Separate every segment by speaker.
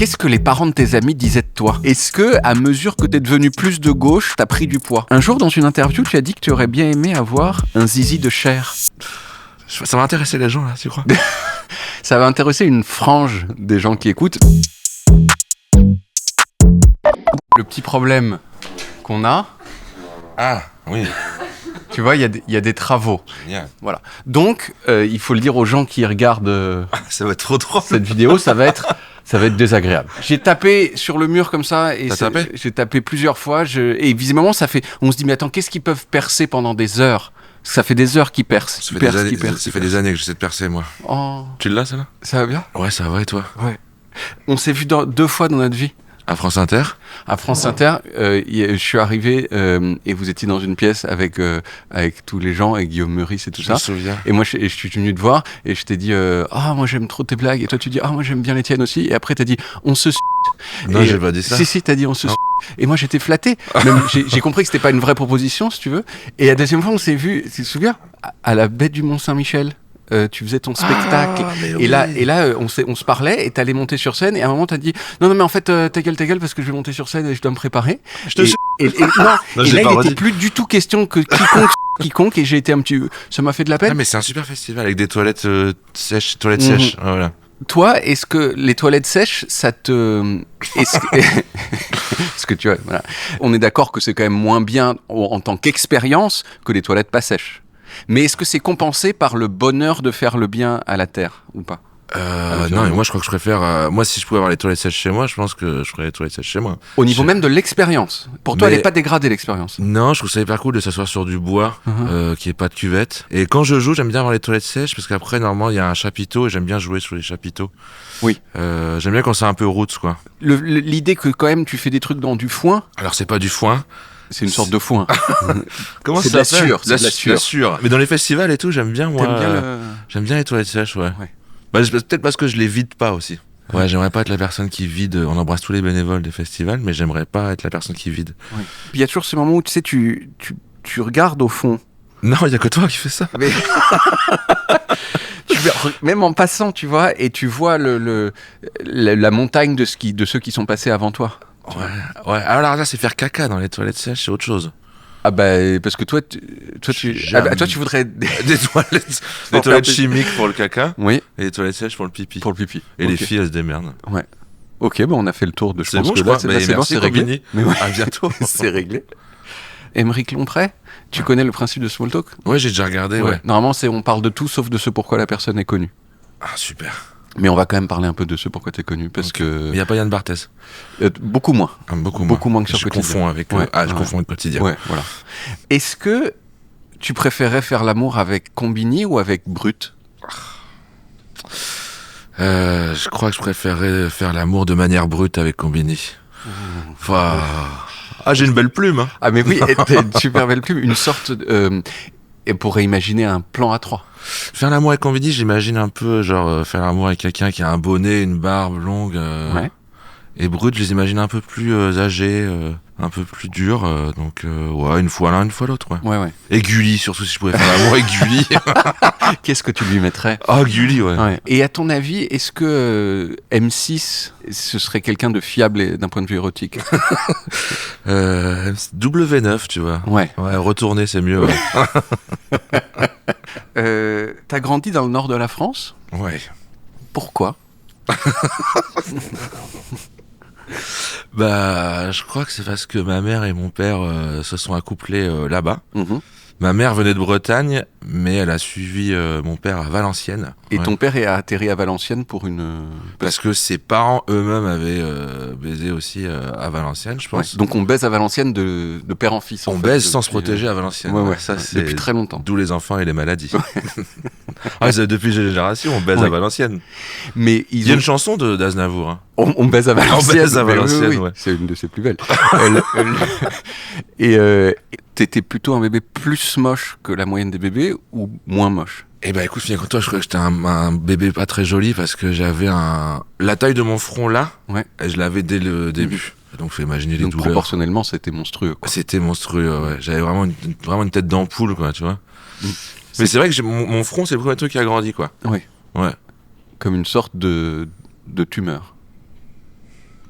Speaker 1: Qu'est-ce que les parents de tes amis disaient de toi? Est-ce que, à mesure que t'es devenu plus de gauche, t'as pris du poids? Un jour, dans une interview, tu as dit que tu aurais bien aimé avoir un zizi de chair.
Speaker 2: Ça va intéresser les gens, là, tu crois?
Speaker 1: Ça va intéresser une frange des gens qui écoutent. Le petit problème qu'on a...
Speaker 2: Ah, oui.
Speaker 1: Tu vois, il y a des travaux.
Speaker 2: Génial.
Speaker 1: Voilà. Donc, il faut le dire aux gens qui regardent
Speaker 2: Ça va être trop drôle.
Speaker 1: cette vidéo, ça va être désagréable. J'ai tapé sur le mur comme ça et
Speaker 2: T'as tapé
Speaker 1: j'ai tapé plusieurs fois. Et visiblement, ça fait. On se dit, mais attends, qu'est-ce qu'ils peuvent percer pendant des heures? Ça fait des heures qu'ils percent.
Speaker 2: Ça fait des années que j'essaie de percer, moi.
Speaker 1: Oh,
Speaker 2: Tu l'as, celle-là?
Speaker 1: ça va bien?
Speaker 2: Ouais, ça va, et toi?
Speaker 1: Ouais. On s'est vu 2 fois dans notre vie.
Speaker 2: À France Inter?
Speaker 1: À France Inter, je suis arrivé et vous étiez dans une pièce avec tous les gens, avec Guillaume Meurice et tout
Speaker 2: Je
Speaker 1: ça.
Speaker 2: me souviens.
Speaker 1: Et moi, je suis venu te voir et je t'ai dit ah, moi j'aime trop tes blagues. Et toi, tu dis ah, moi j'aime bien les tiennes aussi. Et après, t'as dit on se.
Speaker 2: Non,
Speaker 1: Et,
Speaker 2: j'ai pas dit ça.
Speaker 1: Si, t'as dit on se.
Speaker 2: Non.
Speaker 1: Et moi, j'étais flatté. Même, j'ai compris que c'était pas une vraie proposition, si tu veux. Et la deuxième fois, on s'est vu, tu te souviens, à la baie du Mont-Saint-Michel. Tu faisais ton spectacle et là on se parlait et t'allais monter sur scène et à un moment t'as dit non mais en fait ta gueule parce que je vais monter sur scène et je dois me préparer.
Speaker 2: Je te
Speaker 1: et non,
Speaker 2: Non,
Speaker 1: et
Speaker 2: je l'ai
Speaker 1: là
Speaker 2: pas
Speaker 1: il
Speaker 2: redit.
Speaker 1: était plus du tout question que quiconque et j'ai été un petit ça m'a fait de la
Speaker 2: Ah,
Speaker 1: peine.
Speaker 2: mais c'est un super festival avec des toilettes sèches,
Speaker 1: Mhm.
Speaker 2: voilà.
Speaker 1: Toi, est-ce que les toilettes sèches ça te est-ce que tu vois voilà. On est d'accord que c'est quand même moins bien en tant qu'expérience que les toilettes pas sèches. Mais est-ce que c'est compensé par le bonheur de faire le bien à la terre ou pas?
Speaker 2: Non, mais moi je crois que je préfère. Moi, si je pouvais avoir les toilettes sèches chez moi, je pense que je ferais les toilettes sèches chez moi.
Speaker 1: Au niveau même de l'expérience. Pour toi,
Speaker 2: Mais-
Speaker 1: elle n'est pas dégradée l'expérience.
Speaker 2: Non, je trouve ça hyper cool de s'asseoir sur du bois, qui est pas de cuvette. Et quand je joue, j'aime bien avoir les toilettes sèches parce qu'après, normalement, il y a un chapiteau et j'aime bien jouer sur les chapiteaux.
Speaker 1: Oui.
Speaker 2: J'aime bien quand c'est un peu roots, quoi.
Speaker 1: L'idée que quand même tu fais des trucs dans du foin,
Speaker 2: Alors, c'est pas du foin.
Speaker 1: c'est une sorte de foin.
Speaker 2: Comment
Speaker 1: C'est
Speaker 2: ça
Speaker 1: de la
Speaker 2: s'appelle?
Speaker 1: sueur, c'est de la sueur.
Speaker 2: La sueur. Mais dans les festivals et tout, j'aime bien, moi.
Speaker 1: T'aimes bien le...
Speaker 2: J'aime bien les toilettes sèches, ouais.
Speaker 1: Ouais.
Speaker 2: Bah, peut-être parce que je les vide pas aussi. Ouais, j'aimerais pas être la personne qui vide. On embrasse tous les bénévoles des festivals, mais j'aimerais pas être la personne qui vide.
Speaker 1: Oui. Puis il y a toujours ce moment où tu sais, tu regardes au fond.
Speaker 2: Non, il y a que toi qui fais ça.
Speaker 1: Mais... même en passant, tu vois, et tu vois la montagne de ceux qui sont passés avant toi.
Speaker 2: Ouais. Alors là, c'est faire caca dans les toilettes sèches, c'est autre chose.
Speaker 1: Ah bah parce que toi
Speaker 2: Jamais.
Speaker 1: toi tu voudrais
Speaker 2: Des toilettes chimiques pour le caca
Speaker 1: oui
Speaker 2: et des toilettes sèches pour le pipi.
Speaker 1: pour le pipi.
Speaker 2: Et
Speaker 1: Ok.
Speaker 2: les filles, elles se démerdent.
Speaker 1: Ouais. Ok, bon, on a fait le tour de. Je
Speaker 2: C'est
Speaker 1: pense
Speaker 2: bon,
Speaker 1: que
Speaker 2: je
Speaker 1: là,
Speaker 2: crois.
Speaker 1: là,
Speaker 2: Mais
Speaker 1: c'est bon,
Speaker 2: merci,
Speaker 1: c'est réglé.
Speaker 2: Combini.
Speaker 1: Mais ouais.
Speaker 2: À bientôt.
Speaker 1: C'est réglé. Émeric Lompré, tu connais le principe de small talk?
Speaker 2: Ouais, j'ai déjà regardé, ouais.
Speaker 1: Normalement, on parle de tout sauf de ce pourquoi la personne est connue.
Speaker 2: Ah, super.
Speaker 1: Mais on va quand même parler un peu de ce pourquoi t'es connu parce
Speaker 2: Ok.
Speaker 1: que
Speaker 2: Mais il n'y a pas Yann Barthès.
Speaker 1: beaucoup moins.
Speaker 2: Ah, beaucoup
Speaker 1: moins que sur
Speaker 2: Je
Speaker 1: Quotidien.
Speaker 2: confonds avec.
Speaker 1: Ouais,
Speaker 2: je
Speaker 1: ouais.
Speaker 2: confonds avec Quotidien.
Speaker 1: Ouais, voilà. Est-ce que tu préférais faire l'amour avec Combini ou avec Brut?
Speaker 2: Je crois que je préférerais faire l'amour de manière brute avec Combini. Enfin... Ah, j'ai une belle plume, hein.
Speaker 1: Ah mais oui, t'as une super belle plume, une sorte. Et pourrait imaginer un plan à 3.
Speaker 2: Faire l'amour avec Combini, j'imagine un peu, genre, faire l'amour avec quelqu'un qui a un bonnet, une barbe longue.
Speaker 1: Ouais.
Speaker 2: Et brut, je les imagine un peu plus âgés, un peu plus durs. Donc, ouais, une fois l'un, une fois l'autre, ouais.
Speaker 1: Ouais.
Speaker 2: Et Gulli, surtout si je pouvais faire l'amour avec Gulli.
Speaker 1: Qu'est-ce que tu lui mettrais?
Speaker 2: Ah, Gulli, ouais.
Speaker 1: Ouais. Et à ton avis, est-ce que M6, ce serait quelqu'un de fiable d'un point de vue érotique?
Speaker 2: W9, tu vois.
Speaker 1: Ouais.
Speaker 2: Ouais, retourner, c'est mieux. Ouais.
Speaker 1: T'as grandi dans le nord de la France?
Speaker 2: Ouais.
Speaker 1: Pourquoi?
Speaker 2: Bah, je crois que c'est parce que ma mère et mon père se sont accouplés là-bas.
Speaker 1: Mhm.
Speaker 2: Ma mère venait de Bretagne, mais elle a suivi mon père à Valenciennes.
Speaker 1: Et
Speaker 2: Ouais.
Speaker 1: ton père est atterri à Valenciennes pour une...
Speaker 2: Parce que ses parents eux-mêmes avaient baisé aussi à Valenciennes, je
Speaker 1: Ouais.
Speaker 2: pense.
Speaker 1: Donc on baise à Valenciennes de père en fils.
Speaker 2: On
Speaker 1: en fait,
Speaker 2: baise sans
Speaker 1: depuis-
Speaker 2: se protéger à Valenciennes.
Speaker 1: Ouais.
Speaker 2: Ça, c'est
Speaker 1: Depuis très longtemps.
Speaker 2: d'où les enfants et les maladies. Ah, c'est depuis génération, on baise
Speaker 1: Ouais.
Speaker 2: à Valenciennes.
Speaker 1: Mais
Speaker 2: Il
Speaker 1: ils
Speaker 2: y a
Speaker 1: ont...
Speaker 2: une chanson d'Aznavour. Hein.
Speaker 1: On baise à Valenciennes.
Speaker 2: baise à
Speaker 1: mais
Speaker 2: Valenciennes, ouais.
Speaker 1: C'est une de ses plus belles. Et t'étais plutôt un bébé plus moche que la moyenne des bébés ou moins moche?
Speaker 2: Eh ben écoute, figure-toi, je crois que j'étais un bébé pas très joli parce que j'avais la taille de mon front là,
Speaker 1: Ouais.
Speaker 2: et je l'avais dès le début. Donc faut imaginer les
Speaker 1: Donc
Speaker 2: douleurs.
Speaker 1: proportionnellement, c'était monstrueux, quoi.
Speaker 2: C'était monstrueux, ouais. J'avais vraiment une tête d'ampoule, quoi, tu vois. Mais c'est vrai que mon front, c'est le premier truc qui a grandi, quoi.
Speaker 1: Oui.
Speaker 2: Ouais.
Speaker 1: Comme une sorte de tumeur.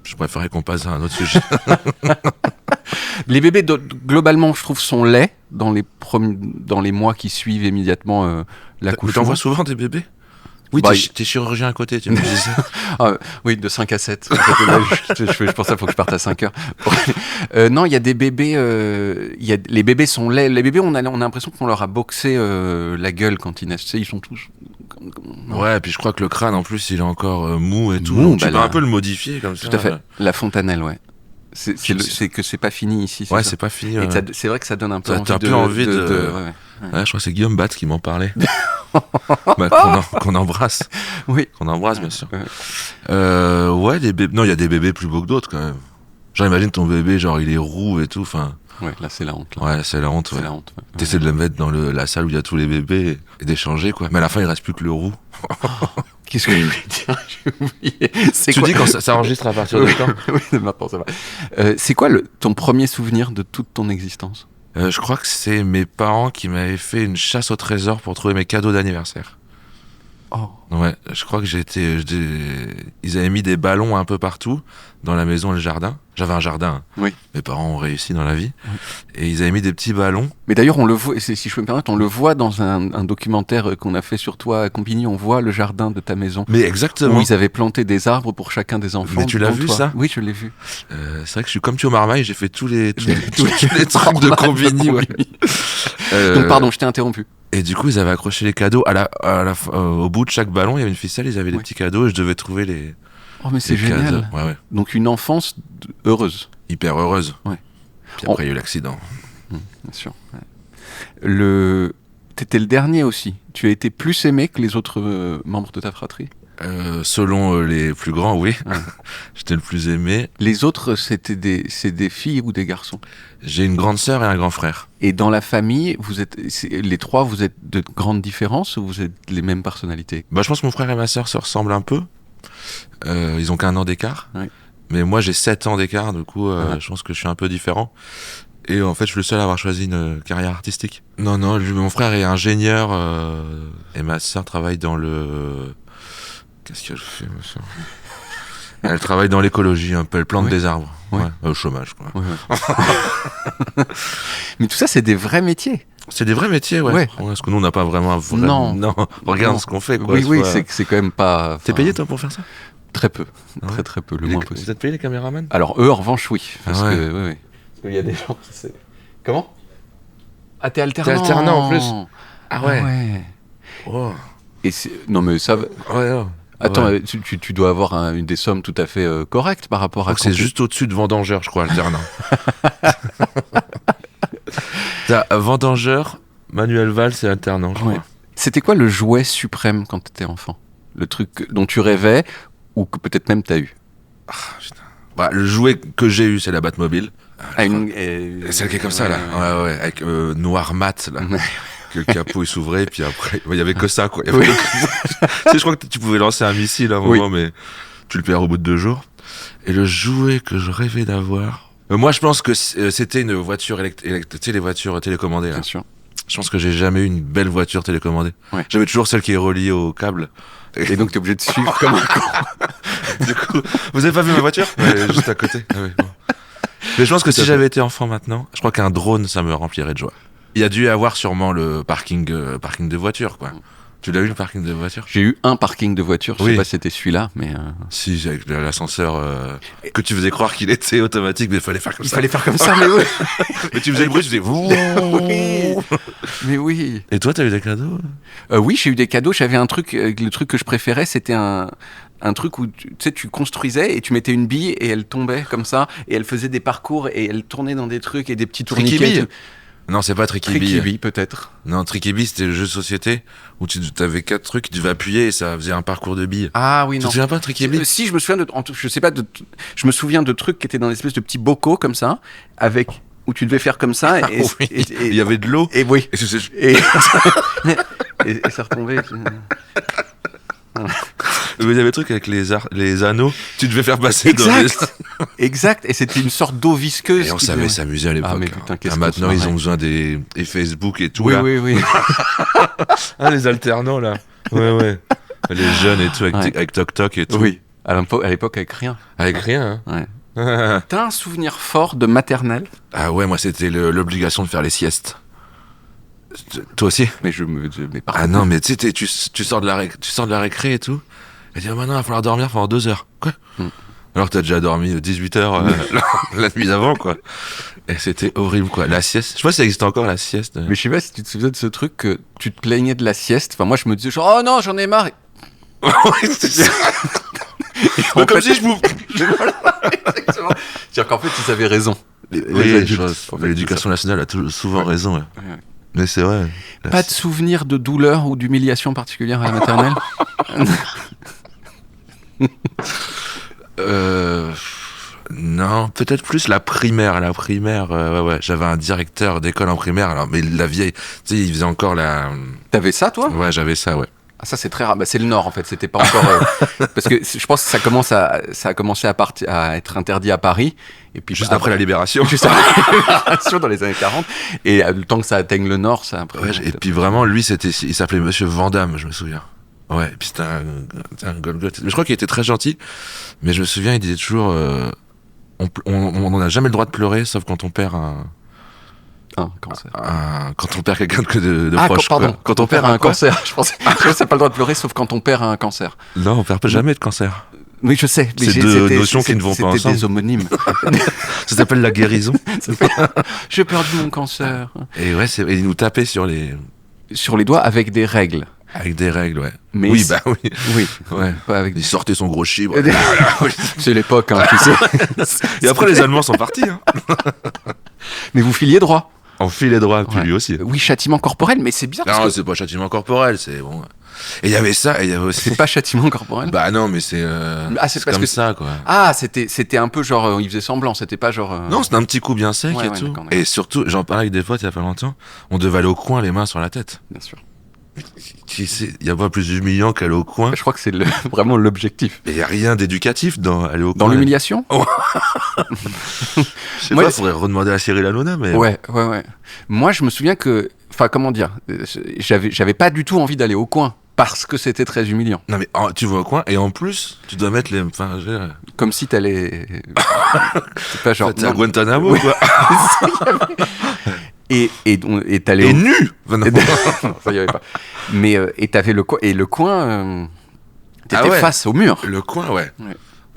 Speaker 2: Je préférais qu'on passe à un autre sujet.
Speaker 1: Les bébés, globalement, je trouve, sont laids dans les mois qui suivent immédiatement l'accouchement.
Speaker 2: T'en vois souvent des bébés? Oui, t'es chirurgien à côté, tu me disais.
Speaker 1: Oui, de 5 à 7. Je pense qu'il faut que je parte à 5 heures. Non, il y a des bébés. Les bébés sont laids. Les bébés, on a l'impression qu'on leur a boxé la gueule quand ils naissent. Tu sais, ils sont tous.
Speaker 2: Ouais, et puis je crois que le crâne, en plus, il est encore mou et tout.
Speaker 1: Mou,
Speaker 2: donc tu peux un peu le modifier comme ça.
Speaker 1: Tout à fait. La fontanelle, ouais. C'est que c'est pas fini ici.
Speaker 2: Ouais,
Speaker 1: ça.
Speaker 2: c'est pas fini.
Speaker 1: Et c'est vrai que ça donne un peu
Speaker 2: envie de... Ouais, je crois que c'est Guillaume Batz qui m'en parlait. Qu'on embrasse.
Speaker 1: Oui.
Speaker 2: Qu'on embrasse, bien sûr. Ouais, les bébés. Non, il y a des bébés plus beaux que d'autres, quand même. Genre, imagine ton bébé, genre, il est roux et tout. Enfin.
Speaker 1: Ouais, là, c'est la honte. Là.
Speaker 2: Ouais, là, c'est la honte.
Speaker 1: C'est la honte. Ouais.
Speaker 2: T'essaies de le mettre dans la salle où il y a tous les bébés et d'échanger, quoi. Mais à la fin, il reste plus que le roux.
Speaker 1: Qu'est-ce que je voulais dire? J'ai oublié.
Speaker 2: Tu dis quand ça enregistre à partir de quand?
Speaker 1: Oui, maintenant, ça va. C'est quoi ton premier souvenir de toute ton existence?
Speaker 2: Je crois que c'est mes parents qui m'avaient fait une chasse au trésor pour trouver mes cadeaux d'anniversaire.
Speaker 1: Oh.
Speaker 2: Ouais, je crois que ils avaient mis des ballons un peu partout dans la maison et le jardin. J'avais un jardin.
Speaker 1: Oui.
Speaker 2: Mes parents ont réussi dans la vie. Oui. Et ils avaient mis des petits ballons.
Speaker 1: Mais d'ailleurs, on le voit, si je peux me permettre, on le voit dans un documentaire qu'on a fait sur toi à Compigny. On voit le jardin de ta maison.
Speaker 2: Mais exactement.
Speaker 1: Où ils avaient planté des arbres pour chacun des enfants.
Speaker 2: Mais tu l'as vu, ça?
Speaker 1: Oui, je l'ai vu.
Speaker 2: C'est vrai que je suis comme Thio Marmaille, j'ai fait tous les trucs de Compigny. Ouais.
Speaker 1: Donc, pardon, je t'ai interrompu.
Speaker 2: Et du coup, ils avaient accroché les cadeaux au bout de chaque ballon. Il y avait une ficelle, ils avaient des petits cadeaux et je devais trouver les.
Speaker 1: Oh, mais c'est génial.
Speaker 2: Ouais.
Speaker 1: Donc, une enfance heureuse.
Speaker 2: Hyper heureuse.
Speaker 1: Ouais.
Speaker 2: Puis après, il y a eu l'accident.
Speaker 1: Bien sûr. Ouais. T'étais le dernier aussi. Tu as été plus aimé que les autres membres de ta fratrie?
Speaker 2: Selon les plus grands, oui. Ouais. J'étais le plus aimé.
Speaker 1: Les autres, c'est des filles ou des garçons?
Speaker 2: J'ai une grande sœur et un grand frère.
Speaker 1: Et dans la famille, les trois, vous êtes de grandes différences ou vous êtes les mêmes personnalités?
Speaker 2: Je pense que mon frère et ma sœur se ressemblent un peu. Ils ont qu'1 an d'écart. Oui. Mais moi, j'ai 7 ans d'écart, du coup, je pense que je suis un peu différent. Et en fait, je suis le seul à avoir choisi une carrière artistique. Non, mon frère est ingénieur et ma sœur travaille dans le... Qu'est-ce qu'elle fait, ma sœur? Elle travaille dans l'écologie un peu, elle plante des arbres. Ouais. Au chômage, quoi. Ouais.
Speaker 1: Mais tout ça, c'est des vrais métiers.
Speaker 2: C'est des vrais métiers, ouais. Parce que nous, on n'a pas vraiment un vrai... Non. Regarde ce qu'on fait, quoi.
Speaker 1: Oui, c'est quand même pas...
Speaker 2: T'es payé, toi, pour faire ça?
Speaker 1: Très peu. Très peu, le moins possible.
Speaker 2: Vous êtes payé, les caméramans?
Speaker 1: Alors, eux, en revanche, oui. Parce que il y a des gens qui... Comment? Ah, t'es alternant.
Speaker 2: T'es alternant, en plus. Ah ouais.
Speaker 1: Oh. Non, mais ça...
Speaker 2: Ouais.
Speaker 1: Attends, tu dois avoir une des sommes tout à fait correctes par rapport à...
Speaker 2: C'est juste au-dessus de vendangeur, je crois, alternant. T'as vendangeur, Manuel Valls et alternant, je crois.
Speaker 1: C'était quoi le jouet suprême quand t'étais enfant? Le truc dont tu rêvais ou que peut-être même t'as eu?
Speaker 2: Le jouet que j'ai eu, c'est la Batmobile.
Speaker 1: Celle
Speaker 2: qui est comme ça, là. Ouais, avec noir mat, là. Que le capot il s'ouvrait, puis après il y avait que ça, quoi. Je crois que tu pouvais lancer un missile à un moment, mais tu le perds au bout de 2 jours. Et le jouet que je rêvais d'avoir, moi je pense que c'était une voiture électrique, tu sais, les voitures télécommandées là.
Speaker 1: Bien sûr.
Speaker 2: Je pense que j'ai jamais eu une belle voiture télécommandée. J'avais toujours celle qui est reliée au câble.
Speaker 1: Et donc t'es obligé de suivre comme un con.
Speaker 2: Du coup, vous avez pas vu ma voiture? Juste à côté. Bon. Mais je pense que si j'avais été enfant maintenant, je crois qu'un drone ça me remplirait de joie. Il y a dû y avoir sûrement le parking de voitures, quoi. Tu l'as eu, le parking de voitures? J'ai
Speaker 1: eu un parking de voitures, je sais pas si c'était celui-là, mais...
Speaker 2: Si, avec l'ascenseur, que tu faisais croire qu'il était automatique, mais il fallait faire comme ça.
Speaker 1: Il fallait faire comme ça, mais oui.
Speaker 2: Mais tu faisais le bruit, tu faisais...
Speaker 1: Oui. Mais oui.
Speaker 2: Et toi, t'as eu des cadeaux?
Speaker 1: Oui, j'ai eu des cadeaux. J'avais un truc, le truc que je préférais, c'était un truc où tu construisais et tu mettais une bille et elle tombait comme ça, et elle faisait des parcours et elle tournait dans des trucs et des petits tourniquets.
Speaker 2: Non, c'est pas Tricky Bee.
Speaker 1: Tricky Bee, peut-être.
Speaker 2: Non, Tricky Bee, c'était le jeu de société où tu avais 4 trucs, tu devais appuyer et ça faisait un parcours de billes.
Speaker 1: Ah oui, non.
Speaker 2: Tu te souviens pas de Tricky Bee?
Speaker 1: Si, je me souviens je me souviens de trucs qui étaient dans une espèce de petits bocaux comme ça, où tu devais faire comme ça. Et
Speaker 2: il y avait de l'eau.
Speaker 1: Et oui.
Speaker 2: Et
Speaker 1: ça retombait.
Speaker 2: Il y avait des trucs avec les anneaux, tu devais faire passer.
Speaker 1: Exact, et c'était une sorte d'eau visqueuse.
Speaker 2: Et on savait s'amuser à l'époque.
Speaker 1: Ah, mais putain,
Speaker 2: maintenant, ils ont besoin des Facebook et tout.
Speaker 1: Oui.
Speaker 2: Les alternants, là. Ouais. Les jeunes et tout, avec TokTok et tout.
Speaker 1: Oui. À l'époque, avec rien.
Speaker 2: Avec rien,
Speaker 1: hein. Ouais. T'as un souvenir fort de maternelle?
Speaker 2: Ah ouais, moi, c'était l'obligation de faire les siestes. Toi aussi?
Speaker 1: Mais
Speaker 2: ah non, mais tu sais, tu sors de la récré et tout. Et tu dis, maintenant, il va falloir dormir pendant 2 heures. Quoi? Alors que t'as déjà dormi 18 heures la nuit d'avant, quoi. Et c'était horrible, quoi. La sieste. Je sais pas si ça existe encore, la sieste.
Speaker 1: Mais je sais pas si tu te souviens de ce truc que tu te plaignais de la sieste. Enfin, moi, je me disais genre, oh non, j'en ai marre.
Speaker 2: Oui, c'est ça. Comme si je vous.
Speaker 1: Exactement. C'est-à-dire qu'en fait, ils avaient raison.
Speaker 2: L'éducation nationale a souvent raison. Ouais. Ouais. Mais c'est vrai.
Speaker 1: Pas de souvenir de douleur ou d'humiliation particulière à la maternelle?
Speaker 2: Non, peut-être plus la primaire. La primaire, ouais. J'avais un directeur d'école en primaire, alors, mais la vieille, tu sais, il faisait encore la.
Speaker 1: T'avais ça, toi?
Speaker 2: Ouais, j'avais ça, ouais.
Speaker 1: Ah, ça, c'est très rare. Bah, c'est le Nord, en fait. C'était pas encore. Parce que je pense que ça a commencé à être interdit à Paris. Et puis,
Speaker 2: juste après la Libération.
Speaker 1: Juste après la Libération, dans les années 40. Et le temps que ça atteigne le Nord, ça a après.
Speaker 2: Ouais, et puis vraiment, lui, il s'appelait Monsieur Vandamme, je me souviens. Ouais, et puis c'était un Golgoth. Je crois qu'il était très gentil. Mais je me souviens, il disait toujours on n'a jamais le droit de pleurer, sauf quand on perd quand on perd quelqu'un de proche.
Speaker 1: Pardon, quand on perd un cancer. Je pensais que ça n'a pas le droit de pleurer, sauf quand on perd un cancer.
Speaker 2: Non, on perd jamais de cancer.
Speaker 1: Oui, je sais.
Speaker 2: Mais c'est deux notions qui ne vont pas ensemble.
Speaker 1: C'était des homonymes.
Speaker 2: Ça s'appelle la guérison.
Speaker 1: J'ai perdu mon cancer.
Speaker 2: Et ouais, et il nous tapait sur les
Speaker 1: doigts avec des règles.
Speaker 2: Avec des règles, ouais.
Speaker 1: Mais
Speaker 2: oui, bah oui.
Speaker 1: Oui.
Speaker 2: Ouais.
Speaker 1: Pas avec
Speaker 2: il sortait son gros chibre.
Speaker 1: C'est l'époque, hein, tu sais.
Speaker 2: Et après, les Allemands sont partis. Hein.
Speaker 1: Mais vous filiez droit.
Speaker 2: On filait droit, puis lui aussi.
Speaker 1: Oui, châtiment corporel, mais c'est bien.
Speaker 2: Non, c'est pas châtiment corporel, c'est bon. Et il y avait ça, et il y avait aussi.
Speaker 1: C'est pas châtiment corporel?
Speaker 2: Bah non, mais c'est.
Speaker 1: C'est parce
Speaker 2: comme ça, quoi.
Speaker 1: Ah, c'était un peu genre, il faisait semblant, c'était pas genre.
Speaker 2: Non, c'était un petit coup bien sec et tout. D'accord. Et surtout, j'en parlais avec des potes il y a pas longtemps, on devait aller au coin, les mains sur la tête.
Speaker 1: Bien sûr.
Speaker 2: Il y a pas plus humiliant qu'aller au coin.
Speaker 1: Je crois que c'est vraiment l'objectif.
Speaker 2: Et il y a rien d'éducatif dans aller au coin.
Speaker 1: Dans l'humiliation?
Speaker 2: Je sais pas, faudrait redemander à Cyril Hanouna, mais.
Speaker 1: Ouais. Moi, je me souviens que, enfin, comment dire, j'avais pas du tout envie d'aller au coin parce que c'était très humiliant.
Speaker 2: Non mais tu vas au coin et en plus, tu dois mettre les. Enfin,
Speaker 1: comme si t'allais. C'est pas genre.
Speaker 2: T'es à Guantanamo, quoi.
Speaker 1: Et t'allais.
Speaker 2: Et nu.
Speaker 1: Non, ça y avait pas. Mais et t'avais le coin. Et le coin, t'étais face au mur.
Speaker 2: Le coin, ouais.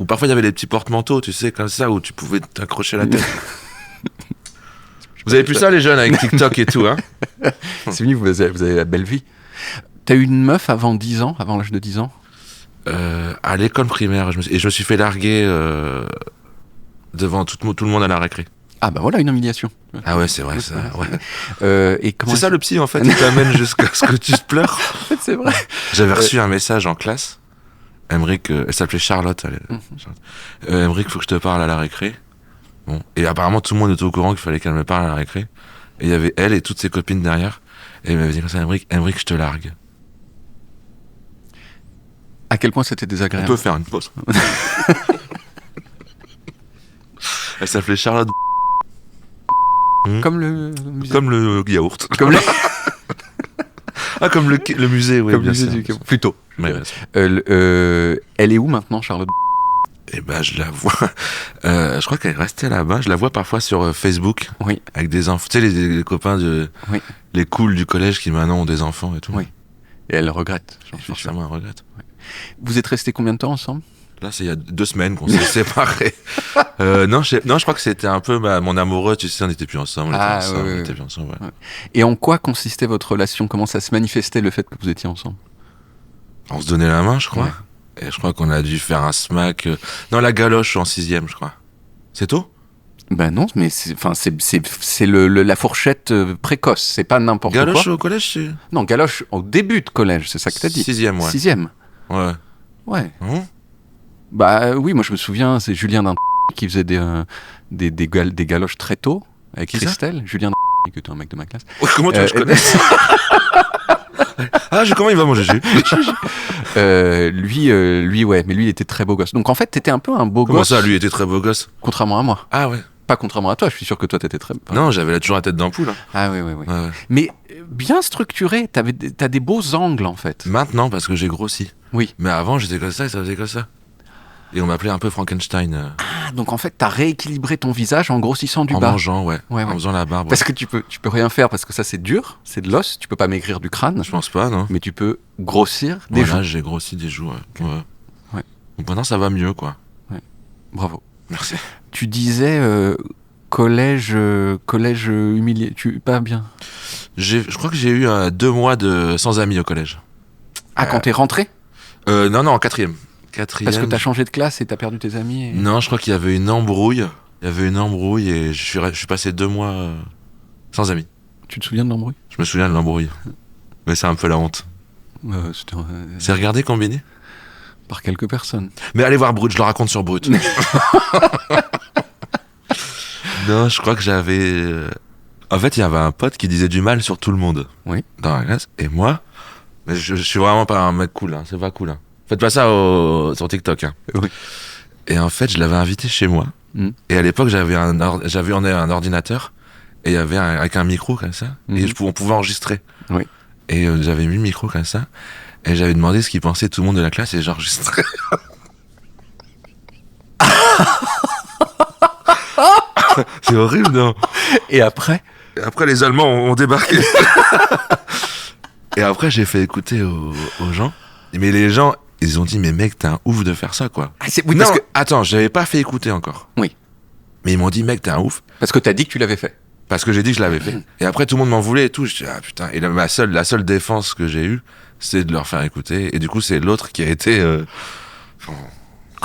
Speaker 2: Ou parfois il y avait des petits porte-manteaux, tu sais, comme ça, où tu pouvais t'accrocher la tête. Vous avez plus ça, les jeunes, avec TikTok et tout, hein?
Speaker 1: C'est fini, vous avez la belle vie. T'as eu une meuf avant 10 ans, avant l'âge de 10 ans?
Speaker 2: À l'école primaire, je me suis fait larguer devant tout le monde à la récré.
Speaker 1: Ah bah voilà une humiliation.
Speaker 2: Ah ouais, c'est vrai ça. Ouais.
Speaker 1: Et comment
Speaker 2: c'est ça le psy en fait, il t'amène jusqu'à ce que tu te pleures.
Speaker 1: En fait, c'est vrai.
Speaker 2: J'avais reçu un message en classe. Emric, elle s'appelait Charlotte. Emric, faut que je te parle à la récré. Bon. Et apparemment tout le monde était au courant qu'il fallait qu'elle me parle à la récré. Et il y avait elle et toutes ses copines derrière. Et elle m'avait dit comme ça, Emric, je te largue.
Speaker 1: À quel point c'était désagréable.
Speaker 2: On peut faire une pause. Elle s'appelait Charlotte.
Speaker 1: Comme le musée.
Speaker 2: Comme le yaourt.
Speaker 1: Comme le...
Speaker 2: Ah, comme le musée, oui.
Speaker 1: Comme le musée du plutôt.
Speaker 2: Ouais,
Speaker 1: elle est où maintenant, Charlotte?
Speaker 2: Eh ben, je la vois. Je crois qu'elle est restée là-bas. Je la vois parfois sur Facebook.
Speaker 1: Oui.
Speaker 2: Avec des enfants. Tu sais, les copains
Speaker 1: oui.
Speaker 2: Les cools du collège qui maintenant ont des enfants et tout.
Speaker 1: Oui. Et elle regrette.
Speaker 2: Forcément, elle regrette.
Speaker 1: Ouais. Vous êtes restés combien de temps ensemble?
Speaker 2: Là, c'est il y a 2 semaines qu'on s'est séparés. Non, je crois que c'était un peu mon amoureux, tu sais, on n'était plus ensemble. On était plus ensemble, ouais.
Speaker 1: Et en quoi consistait votre relation? Comment ça se manifestait, le fait que vous étiez ensemble?
Speaker 2: On se donnait la main, je crois.
Speaker 1: Ouais.
Speaker 2: Et je crois qu'on a dû faire un smack dans la galoche en 6e, je crois. C'est tôt?
Speaker 1: Ben non, mais c'est la fourchette précoce, c'est pas n'importe quoi.
Speaker 2: Galoche au collège, c'est...
Speaker 1: Non, galoche au début de collège, c'est ça que t'as dit.
Speaker 2: 6e, ouais.
Speaker 1: 6e.
Speaker 2: Ouais.
Speaker 1: Ouais. Bah oui, moi je me souviens, c'est Julien qui faisait des galoches très tôt avec
Speaker 2: qui
Speaker 1: Christelle. Julien qui était un mec de ma classe.
Speaker 2: Comment tu je connais? Ah, comment il va manger?
Speaker 1: Lui, ouais, mais lui il était très beau gosse. Donc en fait, t'étais un peu un beau gosse.
Speaker 2: Comment ça, lui était très beau gosse?
Speaker 1: Contrairement à moi.
Speaker 2: Ah ouais.
Speaker 1: Pas contrairement à toi, je suis sûr que toi t'étais très...
Speaker 2: Non, j'avais toujours la tête d'ampoule. Hein.
Speaker 1: Ah oui. Ouais. Mais bien structuré, t'as des beaux angles en fait.
Speaker 2: Maintenant, parce que j'ai grossi.
Speaker 1: Oui.
Speaker 2: Mais avant, j'étais comme ça et ça faisait comme ça. Et on m'appelait un peu Frankenstein.
Speaker 1: Ah, donc en fait, t'as rééquilibré ton visage en grossissant du bas.
Speaker 2: En mangeant, en faisant la barbe.
Speaker 1: Parce que tu peux rien faire, parce que ça c'est dur, c'est de l'os, tu peux pas maigrir du crâne.
Speaker 2: Je pense pas, non.
Speaker 1: Mais tu peux grossir des joues.
Speaker 2: Là, j'ai grossi des joues, ouais. Donc maintenant, ça va mieux, quoi.
Speaker 1: Ouais. Bravo.
Speaker 2: Merci.
Speaker 1: Tu disais collège humilié, pas bien.
Speaker 2: Je crois que j'ai eu 2 mois sans amis au collège.
Speaker 1: Ah, quand t'es rentré ?
Speaker 2: Non, en quatrième.
Speaker 1: Parce que t'as changé de classe et t'as perdu tes amis
Speaker 2: Non, je crois qu'il y avait une embrouille. Et je suis passé 2 mois sans amis.
Speaker 1: Tu te souviens de l'embrouille ?
Speaker 2: Je me souviens de l'embrouille. Mais c'est un peu la honte. C'est regardé Combini ?
Speaker 1: Par quelques personnes.
Speaker 2: Mais allez voir Brut, je le raconte sur Brut. Non, je crois que j'avais... En fait, il y avait un pote qui disait du mal sur tout le monde.
Speaker 1: Oui.
Speaker 2: Dans la classe. Et moi, mais je suis vraiment pas un mec cool, c'est pas cool. Faites pas ça sur TikTok.
Speaker 1: Oui.
Speaker 2: Et en fait, je l'avais invité chez moi. Et à l'époque, j'avais un ordinateur. Et il y avait avec un micro comme ça. Et on pouvait enregistrer.
Speaker 1: Oui.
Speaker 2: Et j'avais mis le micro comme ça. Et j'avais demandé ce qu'il pensait tout le monde de la classe. Et j'enregistrais. C'est horrible, non?
Speaker 1: Et après,
Speaker 2: les Allemands ont débarqué. Et après, j'ai fait écouter aux gens. Mais les gens, ils ont dit, mais mec, t'es un ouf de faire ça, quoi.
Speaker 1: Oui,
Speaker 2: non, attends, j'avais pas fait écouter encore.
Speaker 1: Oui.
Speaker 2: Mais ils m'ont dit, mec, t'es un ouf.
Speaker 1: Parce que t'as dit que tu l'avais fait.
Speaker 2: Parce que j'ai dit que je l'avais fait. Et après, tout le monde m'en voulait et tout. Je dis, ah putain. Et la seule défense que j'ai eue, c'est de leur faire écouter. Et du coup, c'est l'autre qui a été...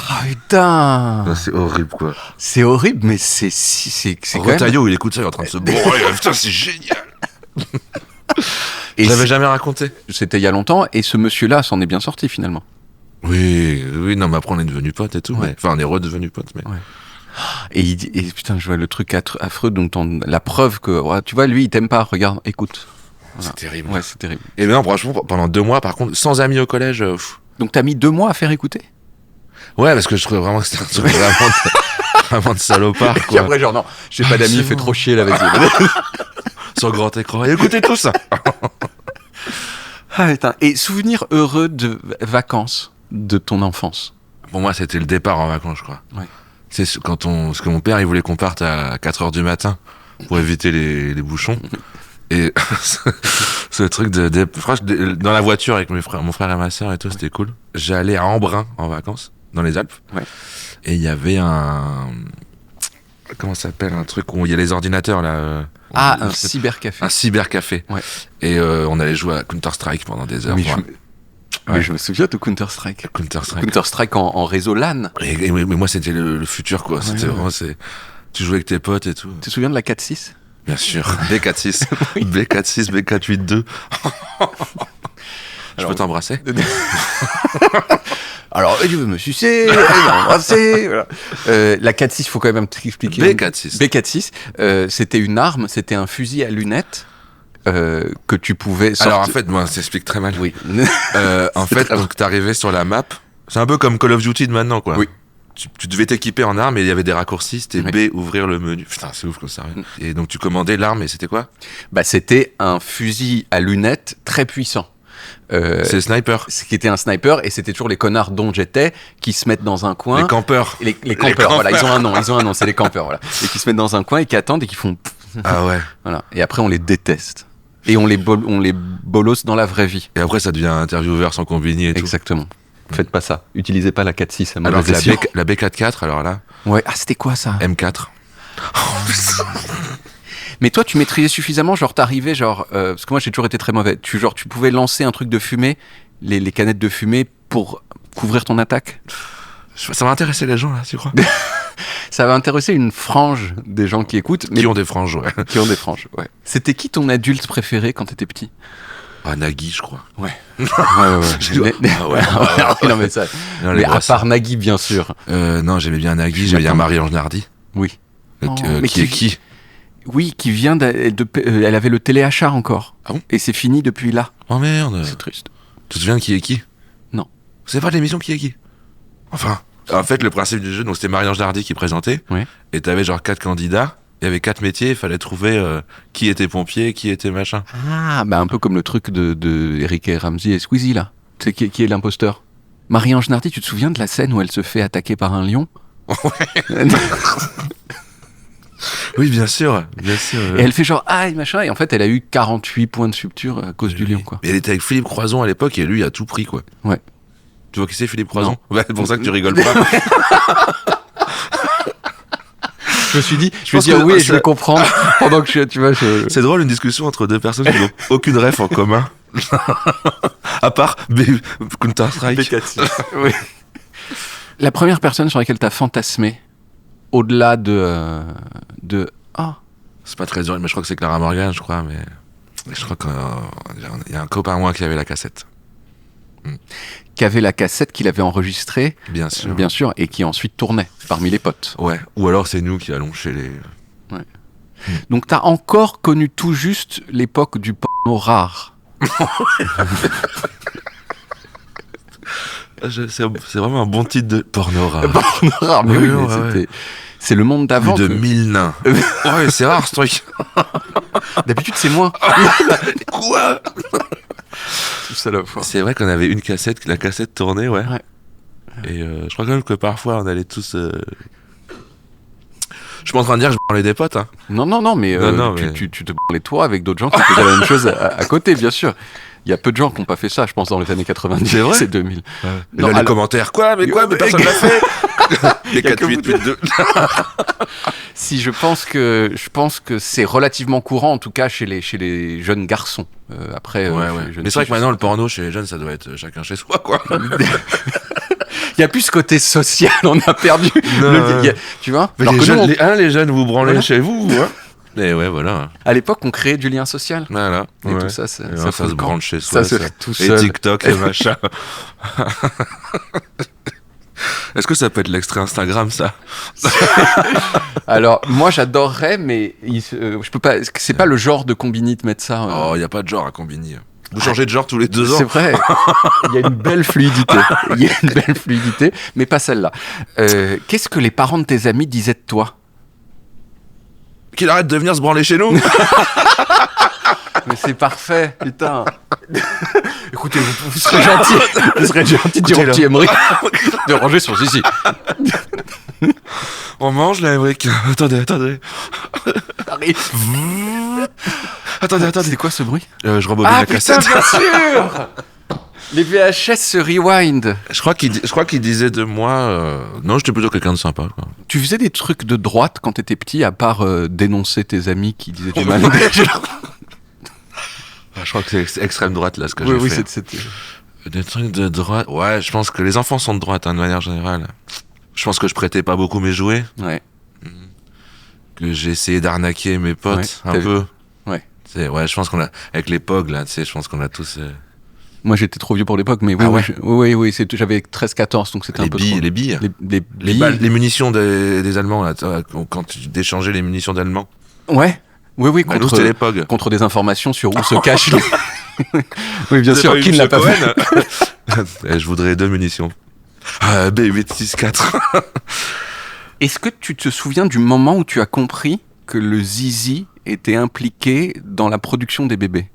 Speaker 1: Ah putain.
Speaker 2: Non, c'est horrible, quoi.
Speaker 1: C'est horrible, mais c'est quand même...
Speaker 2: Retailleau, il écoute ça, il est en train de se bourrer. Putain, c'est génial. Et je l'avais jamais raconté.
Speaker 1: C'était il y a longtemps, et ce monsieur-là s'en est bien sorti, finalement.
Speaker 2: Oui, non, mais après, on est devenus potes et tout. Ouais. Enfin, on est redevenus potes, mais...
Speaker 1: Ouais. Et putain, je vois le truc affreux, donc la preuve que... Ouais, tu vois, lui, il t'aime pas, regarde, écoute.
Speaker 2: Voilà. C'est terrible.
Speaker 1: Ouais, c'est terrible.
Speaker 2: Et non, franchement, pendant 2 mois, par contre, sans amis au collège...
Speaker 1: Donc t'as mis 2 mois à faire écouter ?
Speaker 2: Ouais, parce que je trouvais vraiment que c'était un truc vraiment de salopard, quoi.
Speaker 1: Et puis après, genre, non, j'ai pas d'amis, il fait trop chier, là, vas-y.
Speaker 2: Sur grand écran. Écoutez tout ça.
Speaker 1: Ah, putain. Et souvenir heureux de vacances de ton enfance ?
Speaker 2: Pour moi, c'était le départ en vacances, je crois.
Speaker 1: Ouais.
Speaker 2: C'est parce que mon père, il voulait qu'on parte à 4h du matin pour éviter les bouchons. Et ce truc dans la voiture avec mon frère et ma sœur et tout, c'était cool. J'allais à Embrun en vacances, dans les Alpes.
Speaker 1: Ouais.
Speaker 2: Et il y avait comment ça s'appelle, un truc où il y a les ordinateurs, là.
Speaker 1: Un cybercafé.
Speaker 2: Un cybercafé.
Speaker 1: Ouais.
Speaker 2: Et on allait jouer à Counter-Strike pendant des heures.
Speaker 1: Mais je me souviens de Counter-Strike.
Speaker 2: Counter-Strike
Speaker 1: en réseau LAN.
Speaker 2: Mais moi, c'était le futur, quoi.
Speaker 1: Ouais,
Speaker 2: c'était vraiment... Tu jouais avec tes potes et tout.
Speaker 1: Tu te souviens de la 4.6 ?
Speaker 2: Bien sûr. B4.6. B4.6, B4.8.2. Je peux t'embrasser ? Alors, je veux me sucer, m'embrasser. Voilà. La 4.6, il faut quand même t'expliquer. B4.6.
Speaker 1: C'était une arme, c'était un fusil à lunettes que tu pouvais sortir.
Speaker 2: Alors, en fait, moi, ça s'explique très mal.
Speaker 1: Oui.
Speaker 2: En fait, donc, t'arrivais sur la map. C'est un peu comme Call of Duty de maintenant, quoi.
Speaker 1: Oui.
Speaker 2: Tu devais t'équiper en arme et il y avait des raccourcis. C'était B, ouvrir le menu. Putain, c'est ouf comme ça. Et donc, tu commandais l'arme et c'était quoi ?
Speaker 1: C'était un fusil à lunettes très puissant.
Speaker 2: C'est le sniper.
Speaker 1: Ce qui était un sniper, et c'était toujours les connards dont j'étais qui se mettent dans un coin.
Speaker 2: Les campeurs.
Speaker 1: Les campeurs, voilà, ils ont un nom, c'est les campeurs, voilà. Et qui se mettent dans un coin et qui attendent et qui font.
Speaker 2: Ah ouais.
Speaker 1: Voilà. Et après, on les déteste. Et on les bolosse dans la vraie vie.
Speaker 2: Et après, ça devient intervieweur sans combini et tout.
Speaker 1: Exactement. Faites pas ça. Utilisez pas la 4.6 à
Speaker 2: alors
Speaker 1: mauvaise
Speaker 2: que la B4.4, alors là.
Speaker 1: Ouais. Ah, c'était quoi ça ?
Speaker 2: M4.
Speaker 1: Mais toi, tu maîtrisais suffisamment, genre t'arrivais, parce que moi j'ai toujours été très mauvais. Tu pouvais lancer un truc de fumée, les canettes de fumée pour couvrir ton attaque.
Speaker 2: Ça va intéresser les gens là, tu crois ?
Speaker 1: Ça va intéresser une frange des gens qui écoutent.
Speaker 2: Qui ont des franges, ouais.
Speaker 1: Qui ont des franges, ouais. C'était qui ton adulte préféré quand t'étais petit ?
Speaker 2: Ah, Nagui, je crois.
Speaker 1: Ouais.
Speaker 2: Non,
Speaker 1: mais ça. Non, mais à part Nagui, bien sûr.
Speaker 2: Non, j'aimais bien Nagui, j'aimais bien Marie-Ange Nardi.
Speaker 1: Oui.
Speaker 2: Qui
Speaker 1: Oui, qui vient elle avait le téléachat encore.
Speaker 2: Ah bon ?
Speaker 1: Et c'est fini depuis là.
Speaker 2: Oh merde.
Speaker 1: C'est triste.
Speaker 2: Tu te souviens de Qui est qui ?
Speaker 1: Non.
Speaker 2: C'est pas l'émission Qui est qui ? Enfin, en fait, le principe du jeu, donc c'était Marie-Ange Nardi qui présentait.
Speaker 1: Ouais.
Speaker 2: Et t'avais genre 4 candidats. Il y avait 4 métiers, il fallait trouver qui était pompier, qui était machin.
Speaker 1: Ah, un peu comme le truc de Eric et Ramsey et Squeezie là. Tu sais qui est l'imposteur ? Marie-Ange Nardi, tu te souviens de la scène où elle se fait attaquer par un lion?
Speaker 2: Oui, bien sûr.
Speaker 1: Et elle fait genre aïe machin, et en fait elle a eu 48 points de suture à cause du lion, quoi.
Speaker 2: Mais elle était avec Philippe Croison à l'époque et lui il a tout pris, quoi.
Speaker 1: Ouais.
Speaker 2: Tu vois qui c'est, Philippe Croison? Ouais, c'est pour ça que tu rigoles pas.
Speaker 1: Je me suis dit oui, je vais comprendre pendant que tu vois.
Speaker 2: C'est drôle, une discussion entre deux personnes qui n'ont aucune ref en commun. À part Counter-Strike.
Speaker 1: Oui. La première personne sur laquelle t'as fantasmé, au-delà de
Speaker 2: C'est pas très dur, mais je crois que c'est Clara Morgan, je crois, mais je crois qu'il y a un copain à moi qui avait la cassette.
Speaker 1: Qui avait la cassette qu'il avait enregistrée,
Speaker 2: bien sûr,
Speaker 1: et qui ensuite tournait parmi les potes.
Speaker 2: Ouais. Ou alors c'est nous qui allons chez les.
Speaker 1: Ouais. Donc t'as encore connu tout juste l'époque du porno rare.
Speaker 2: C'est vraiment un bon titre de porno rare.
Speaker 1: Porno rare, mais oui, mais c'est le monde d'avant.
Speaker 2: Plus de 1000 nains. Ouais, c'est rare ce truc.
Speaker 1: D'habitude c'est moins.
Speaker 2: Quoi? C'est vrai qu'on avait une cassette, la cassette tournait, ouais. Et je crois quand même que parfois on allait tous. Je suis pas en train de dire que je parlais des potes. Hein.
Speaker 1: Non, mais tu te parlais toi avec d'autres gens qui faisaient la même chose à côté, bien sûr. Il y a peu de gens qui n'ont pas fait ça, je pense, dans les années 90 et 2000.
Speaker 2: Ouais. Et là, les commentaires, mais personne l'a fait. Les 4-8-8-2.
Speaker 1: Si, je pense que c'est relativement courant, en tout cas chez les jeunes garçons. Après,
Speaker 2: mais c'est vrai que maintenant, le porno chez les jeunes, ça doit être chacun chez soi, quoi.
Speaker 1: Il n'y a plus ce côté social, on a perdu. Tu vois?
Speaker 2: Mais les jeunes, vous branlez chez vous, hein. Et ouais, voilà.
Speaker 1: À l'époque, on créait du lien social.
Speaker 2: Voilà.
Speaker 1: Et tout ça se
Speaker 2: branche chez soi.
Speaker 1: Ça se fait tout seul.
Speaker 2: Et TikTok et machin. Est-ce que ça peut être l'extrait Instagram, ça?
Speaker 1: Alors, moi, j'adorerais, mais je peux pas. C'est pas le genre de Combini de mettre ça.
Speaker 2: Oh, il y a pas de genre à Combini. Vous changez de genre tous les 2 ans.
Speaker 1: C'est vrai. Il y a une belle fluidité. Mais pas celle-là. Qu'est-ce que les parents de tes amis disaient de toi?
Speaker 2: Qu'il arrête de venir se branler chez nous.
Speaker 1: Mais c'est parfait, putain. Écoutez, vous serez gentil de dire au petit Emmerich de ranger son zizi.
Speaker 2: On mange là, Emmerich. Attendez.
Speaker 1: Arrive.
Speaker 2: Attendez.
Speaker 1: C'est quoi ce bruit?
Speaker 2: Je rembobine la cassette.
Speaker 1: Putain, bien sûr. Les VHS se rewind.
Speaker 2: Je crois qu'il disait de moi. Non, j'étais plutôt quelqu'un de sympa, quoi.
Speaker 1: Tu faisais des trucs de droite quand t'étais petit, à part dénoncer tes amis qui disaient du mal.
Speaker 2: Je crois que c'est extrême droite là ce que j'ai fait.
Speaker 1: Oui, c'était.
Speaker 2: Des trucs de droite. Ouais, je pense que les enfants sont de droite, hein, de manière générale. Je pense que je prêtais pas beaucoup mes jouets.
Speaker 1: Ouais.
Speaker 2: Que j'ai essayé d'arnaquer mes potes un peu.
Speaker 1: Ouais.
Speaker 2: Je pense qu'on a avec les POG là, tu sais, je pense qu'on a tous.
Speaker 1: Moi, j'étais trop vieux pour l'époque, mais oui, j'avais 13-14, donc c'était un peu trop.
Speaker 2: Les billes.
Speaker 1: Les balles,
Speaker 2: les munitions des Allemands, là, quand tu échangeais les munitions d'Allemands.
Speaker 1: Ouais. Oui, contre des informations sur où se cachent les... Oui, bien sûr, qui ne l'a pas fait.
Speaker 2: Je voudrais 2 munitions. B864.
Speaker 1: Est-ce que tu te souviens du moment où tu as compris que le zizi était impliqué dans la production des bébés?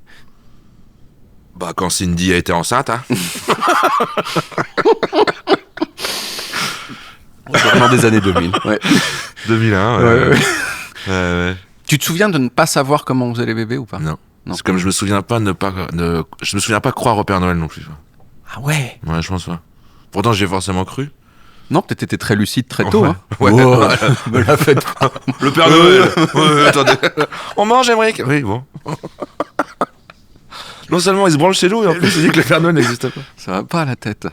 Speaker 2: Bah, quand Cindy a été enceinte, hein.
Speaker 1: Vraiment des années 2000. Ouais.
Speaker 2: 2001, ouais.
Speaker 1: Tu te souviens de ne pas savoir comment on faisait les bébés ou pas?
Speaker 2: Non. C'est comme je me souviens pas je me souviens pas croire au Père Noël non plus.
Speaker 1: Ah ouais?
Speaker 2: Ouais, je pense pas. Pourtant, j'ai forcément cru.
Speaker 1: Non, peut-être t'étais très lucide très tôt, hein.
Speaker 2: Ouais.
Speaker 1: Me la faites pas.
Speaker 2: Le Père Noël. Attendez. On mange, Emmerich? Oui, bon. Non seulement il se branle chez nous, et en plus il dit que le Père Noël n'existe pas.
Speaker 1: Ça va pas à la tête.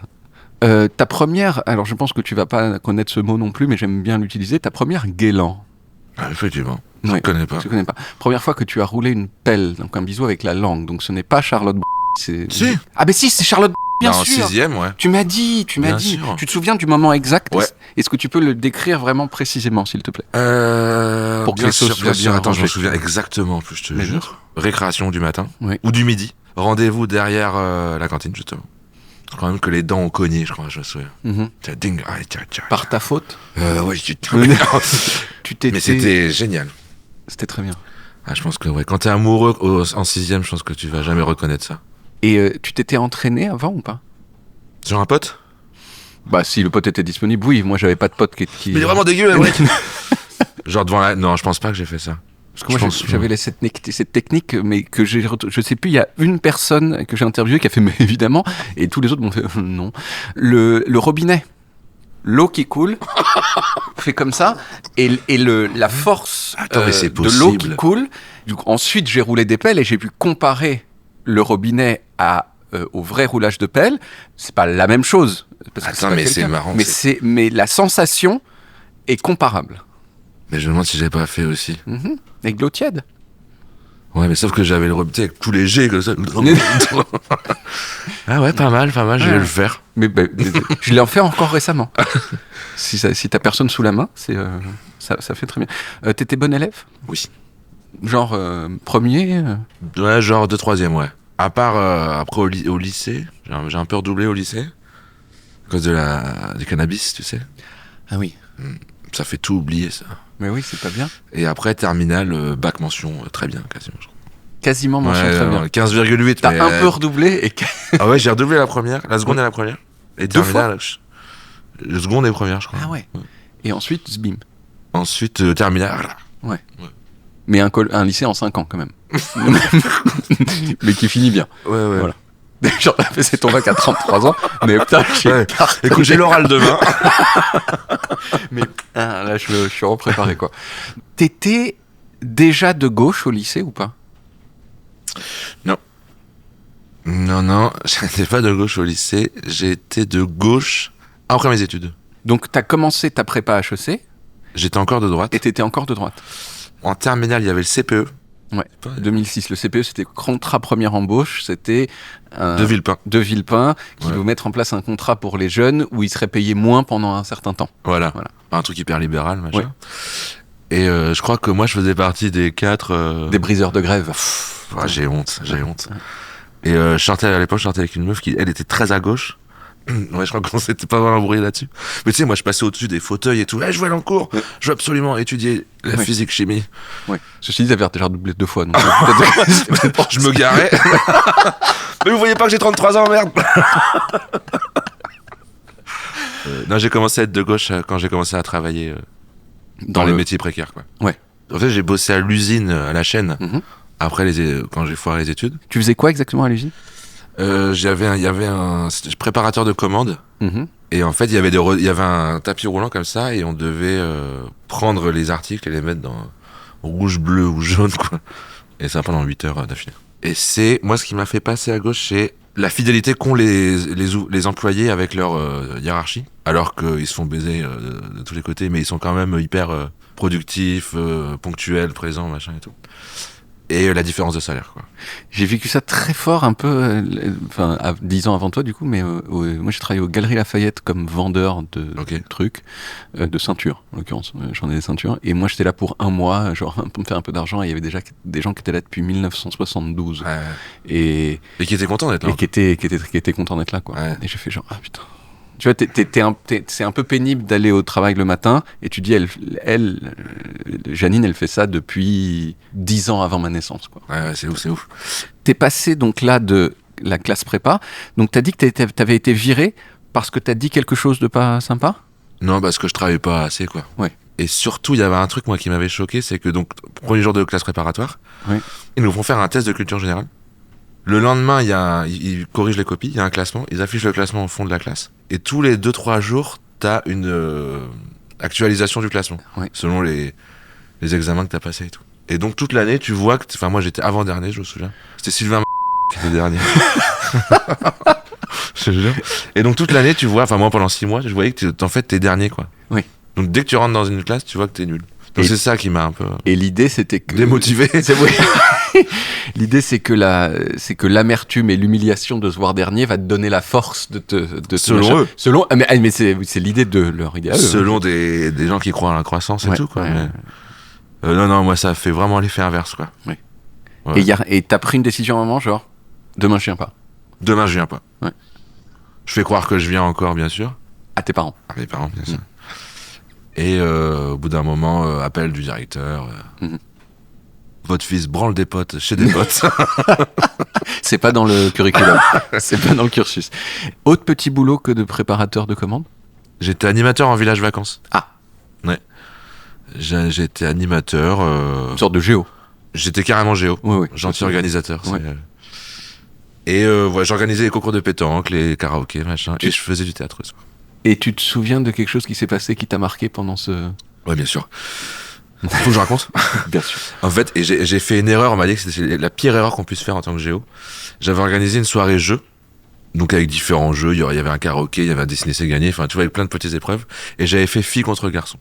Speaker 1: Ta première, alors je pense que tu vas pas connaître ce mot non plus, mais j'aime bien l'utiliser, ta première guélan.
Speaker 2: Ah, effectivement. Je ne connais pas.
Speaker 1: Première fois que tu as roulé une pelle, donc un bisou avec la langue, donc ce n'est pas Charlotte c'est...
Speaker 2: Si.
Speaker 1: Ah ben si, c'est Charlotte bien sûr.
Speaker 2: En 6e, ouais.
Speaker 1: Tu m'as dit.
Speaker 2: Sûr.
Speaker 1: Tu te souviens du moment exact?
Speaker 2: Ouais.
Speaker 1: Est-ce que tu peux le décrire vraiment précisément, s'il te plaît?
Speaker 2: Pour que bien sûr. Attends, je me souviens exactement, en plus, je te jure. Récréation du matin, ou du midi. Rendez-vous derrière la cantine, justement. Je crois même que les dents ont cogné, je me souviens. Ding.
Speaker 1: Par ta faute?
Speaker 2: Ouais, mais c'était génial.
Speaker 1: C'était très bien.
Speaker 2: Ah, je pense que quand t'es amoureux en 6e, je pense que tu vas jamais reconnaître ça.
Speaker 1: Et tu t'étais entraîné avant ou pas?
Speaker 2: Sur un pote?
Speaker 1: Bah, si le pot était disponible, oui. Moi, j'avais pas de pot qui...
Speaker 2: Mais il est vraiment dégueu, ouais. Genre devant la... Non, je pense pas que j'ai fait ça.
Speaker 1: Parce que moi, j'avais cette technique, mais que je sais plus, il y a une personne que j'ai interviewée qui a fait, mais évidemment, et tous les autres m'ont fait, non. Le robinet, l'eau qui coule, fait comme ça, et la force de l'eau qui coule. Donc, ensuite, j'ai roulé des pelles et j'ai pu comparer le robinet au vrai roulage de pelle. C'est pas la même chose.
Speaker 2: Attends, mais c'est marrant.
Speaker 1: Mais la sensation est comparable.
Speaker 2: Mais je me demande si j'avais pas fait aussi.
Speaker 1: Avec de l'eau tiède.
Speaker 2: Ouais, mais sauf que j'avais le robinet avec tous les jets comme ça. Ah ouais, pas mal, je vais le faire.
Speaker 1: Mais je l'ai fait encore récemment. Si t'as personne sous la main, ça fait très bien. T'étais bon élève ?
Speaker 2: Oui.
Speaker 1: Genre premier
Speaker 2: Ouais, genre 2 troisième, ouais. À part après au lycée, j'ai un peu redoublé au lycée à cause du cannabis, tu sais.
Speaker 1: Ah oui.
Speaker 2: Ça fait tout oublier, ça.
Speaker 1: Mais oui, c'est pas bien.
Speaker 2: Et après, terminale, bac mention, très bien, quasiment.
Speaker 1: Quasiment mention très bien.
Speaker 2: 15,8.
Speaker 1: T'as un peu redoublé
Speaker 2: Ah ouais, j'ai redoublé la première, la seconde et la première. Et terminale, le seconde et première, je crois.
Speaker 1: Ah ouais. Et ensuite, zbim.
Speaker 2: Ensuite, terminale.
Speaker 1: Ouais. Mais un lycée en 5 ans, quand même. Mais qui finit bien.
Speaker 2: Ouais.
Speaker 1: Voilà. Genre, c'est ton bac à 33 ans, mais putain,
Speaker 2: écoute, j'ai l'oral demain.
Speaker 1: Mais là, je suis repréparé, quoi. T'étais déjà de gauche au lycée ou pas ?
Speaker 2: Non, j'étais pas de gauche au lycée. J'étais de gauche après mes études.
Speaker 1: Donc, t'as commencé ta prépa HEC ?
Speaker 2: J'étais encore de droite.
Speaker 1: Et t'étais encore de droite ?
Speaker 2: En terminale, il y avait le CPE.
Speaker 1: Ouais, 2006. Le CPE, c'était contrat première embauche. C'était
Speaker 2: de
Speaker 1: Villepin qui veut mettre en place un contrat pour les jeunes où ils seraient payés moins pendant un certain temps.
Speaker 2: Voilà. Un truc hyper libéral, machin. Ouais. Et je crois que moi, je faisais partie des 4...
Speaker 1: Des briseurs de grève.
Speaker 2: J'ai honte. Et à l'époque, je sortais avec une meuf qui, elle, était très à gauche. Ouais, je crois qu'on s'était pas vraiment embrouillé là-dessus. Mais tu sais, moi, je passais au-dessus des fauteuils et tout. Je veux aller en cours. Je veux absolument étudier la physique-chimie.
Speaker 1: Ouais. Ceci dit, t'avais déjà redoublé 2 fois. Donc
Speaker 2: je me garais. Mais vous voyez pas que j'ai 33 ans, merde. Non, j'ai commencé à être de gauche quand j'ai commencé à travailler dans les métiers précaires, quoi.
Speaker 1: Ouais.
Speaker 2: En fait, j'ai bossé à l'usine, à la chaîne. Après, quand j'ai foiré les études.
Speaker 1: Tu faisais quoi exactement à l'usine ?
Speaker 2: Il y avait un préparateur de commandes. Et en fait, il y avait un tapis roulant comme ça, et on devait prendre les articles et les mettre dans rouge, bleu ou jaune, quoi. Et ça pendant 8 heures d'affilée. Et c'est, moi, ce qui m'a fait passer à gauche, c'est la fidélité qu'ont les employés avec leur hiérarchie, alors qu'ils se font baiser de tous les côtés, mais ils sont quand même hyper productifs, ponctuels, présents, machin et tout. Et la différence de salaire, quoi.
Speaker 1: J'ai vécu ça très fort, un peu, 10 ans avant toi, du coup, mais moi j'ai travaillé aux Galeries Lafayette comme vendeur de trucs, de ceintures, en l'occurrence. J'en ai des ceintures. Et moi j'étais là pour 1 mois, genre pour me faire un peu d'argent, et il y avait déjà des gens qui étaient là depuis 1972. Ouais. Et
Speaker 2: qui étaient contents d'être là.
Speaker 1: Et qui étaient contents d'être là, quoi. Ouais. Et j'ai fait genre, ah putain. Tu vois, c'est un peu pénible d'aller au travail le matin, et tu dis, Janine, elle fait ça depuis 10 ans avant ma naissance, quoi.
Speaker 2: Ouais, c'est ouf.
Speaker 1: T'es passé donc là de la classe prépa, donc t'as dit que t'avais été viré parce que t'as dit quelque chose de pas sympa ?
Speaker 2: Non, parce que je travaillais pas assez, quoi.
Speaker 1: Ouais.
Speaker 2: Et surtout, il y avait un truc, moi, qui m'avait choqué, c'est que donc, premier jour de classe préparatoire, ils nous font faire un test de culture générale. Le lendemain, ils corrigent les copies, il y a un classement, ils affichent le classement au fond de la classe. Et tous les 2-3 jours, t'as une actualisation du classement, selon les examens que t'as passés et tout. Et donc toute l'année, tu vois que... Enfin, moi j'étais avant-dernier, je me souviens. C'était Sylvain qui était dernier. Je te jure. Et donc toute l'année, tu vois... Enfin, moi pendant 6 mois, je voyais que en fait, t'es dernier, quoi. Oui. Donc dès que tu rentres dans une classe, tu vois que t'es nul. Donc c'est ça qui m'a un peu...
Speaker 1: Et l'idée, c'était que...
Speaker 2: Démotivé.
Speaker 1: L'idée, c'est que l'amertume et l'humiliation de se voir dernier va te donner la force de
Speaker 2: selon eux.
Speaker 1: Mais c'est l'idée de leur idéal.
Speaker 2: Selon des gens qui croient à la croissance et tout, quoi. Ouais. Mais... non, moi, ça fait vraiment l'effet inverse, quoi.
Speaker 1: Oui. Ouais. Et t'as pris une décision à un moment, genre, demain, je viens pas.
Speaker 2: Demain, je viens pas. Ouais. Je fais croire que je viens encore, bien sûr.
Speaker 1: À tes parents.
Speaker 2: À mes parents, bien sûr. Et au bout d'un moment, appel du directeur. Votre fils branle des potes chez des potes.
Speaker 1: C'est pas dans le curriculum. C'est pas dans le cursus. Autre petit boulot que de préparateur de commandes?
Speaker 2: J'étais animateur en village vacances.
Speaker 1: Ah.
Speaker 2: Ouais. J'étais animateur.
Speaker 1: Une sorte de géo.
Speaker 2: J'étais carrément géo.
Speaker 1: Oui.
Speaker 2: Gentil organisateur.
Speaker 1: Ouais.
Speaker 2: Et j'organisais les concours de pétanque, les karaokés, machin. Et je faisais du théâtre aussi.
Speaker 1: Et tu te souviens de quelque chose qui s'est passé qui t'a marqué pendant ce...
Speaker 2: Ouais, bien sûr. Faut que je raconte.
Speaker 1: Bien sûr.
Speaker 2: En fait, et j'ai fait une erreur, on m'a dit que c'était la pire erreur qu'on puisse faire en tant que géo. J'avais organisé une soirée jeu, donc avec différents jeux, il y avait un karaoké, il y avait un dessiner c'est gagné, enfin tu vois, avec plein de petites épreuves, et j'avais fait filles contre garçons.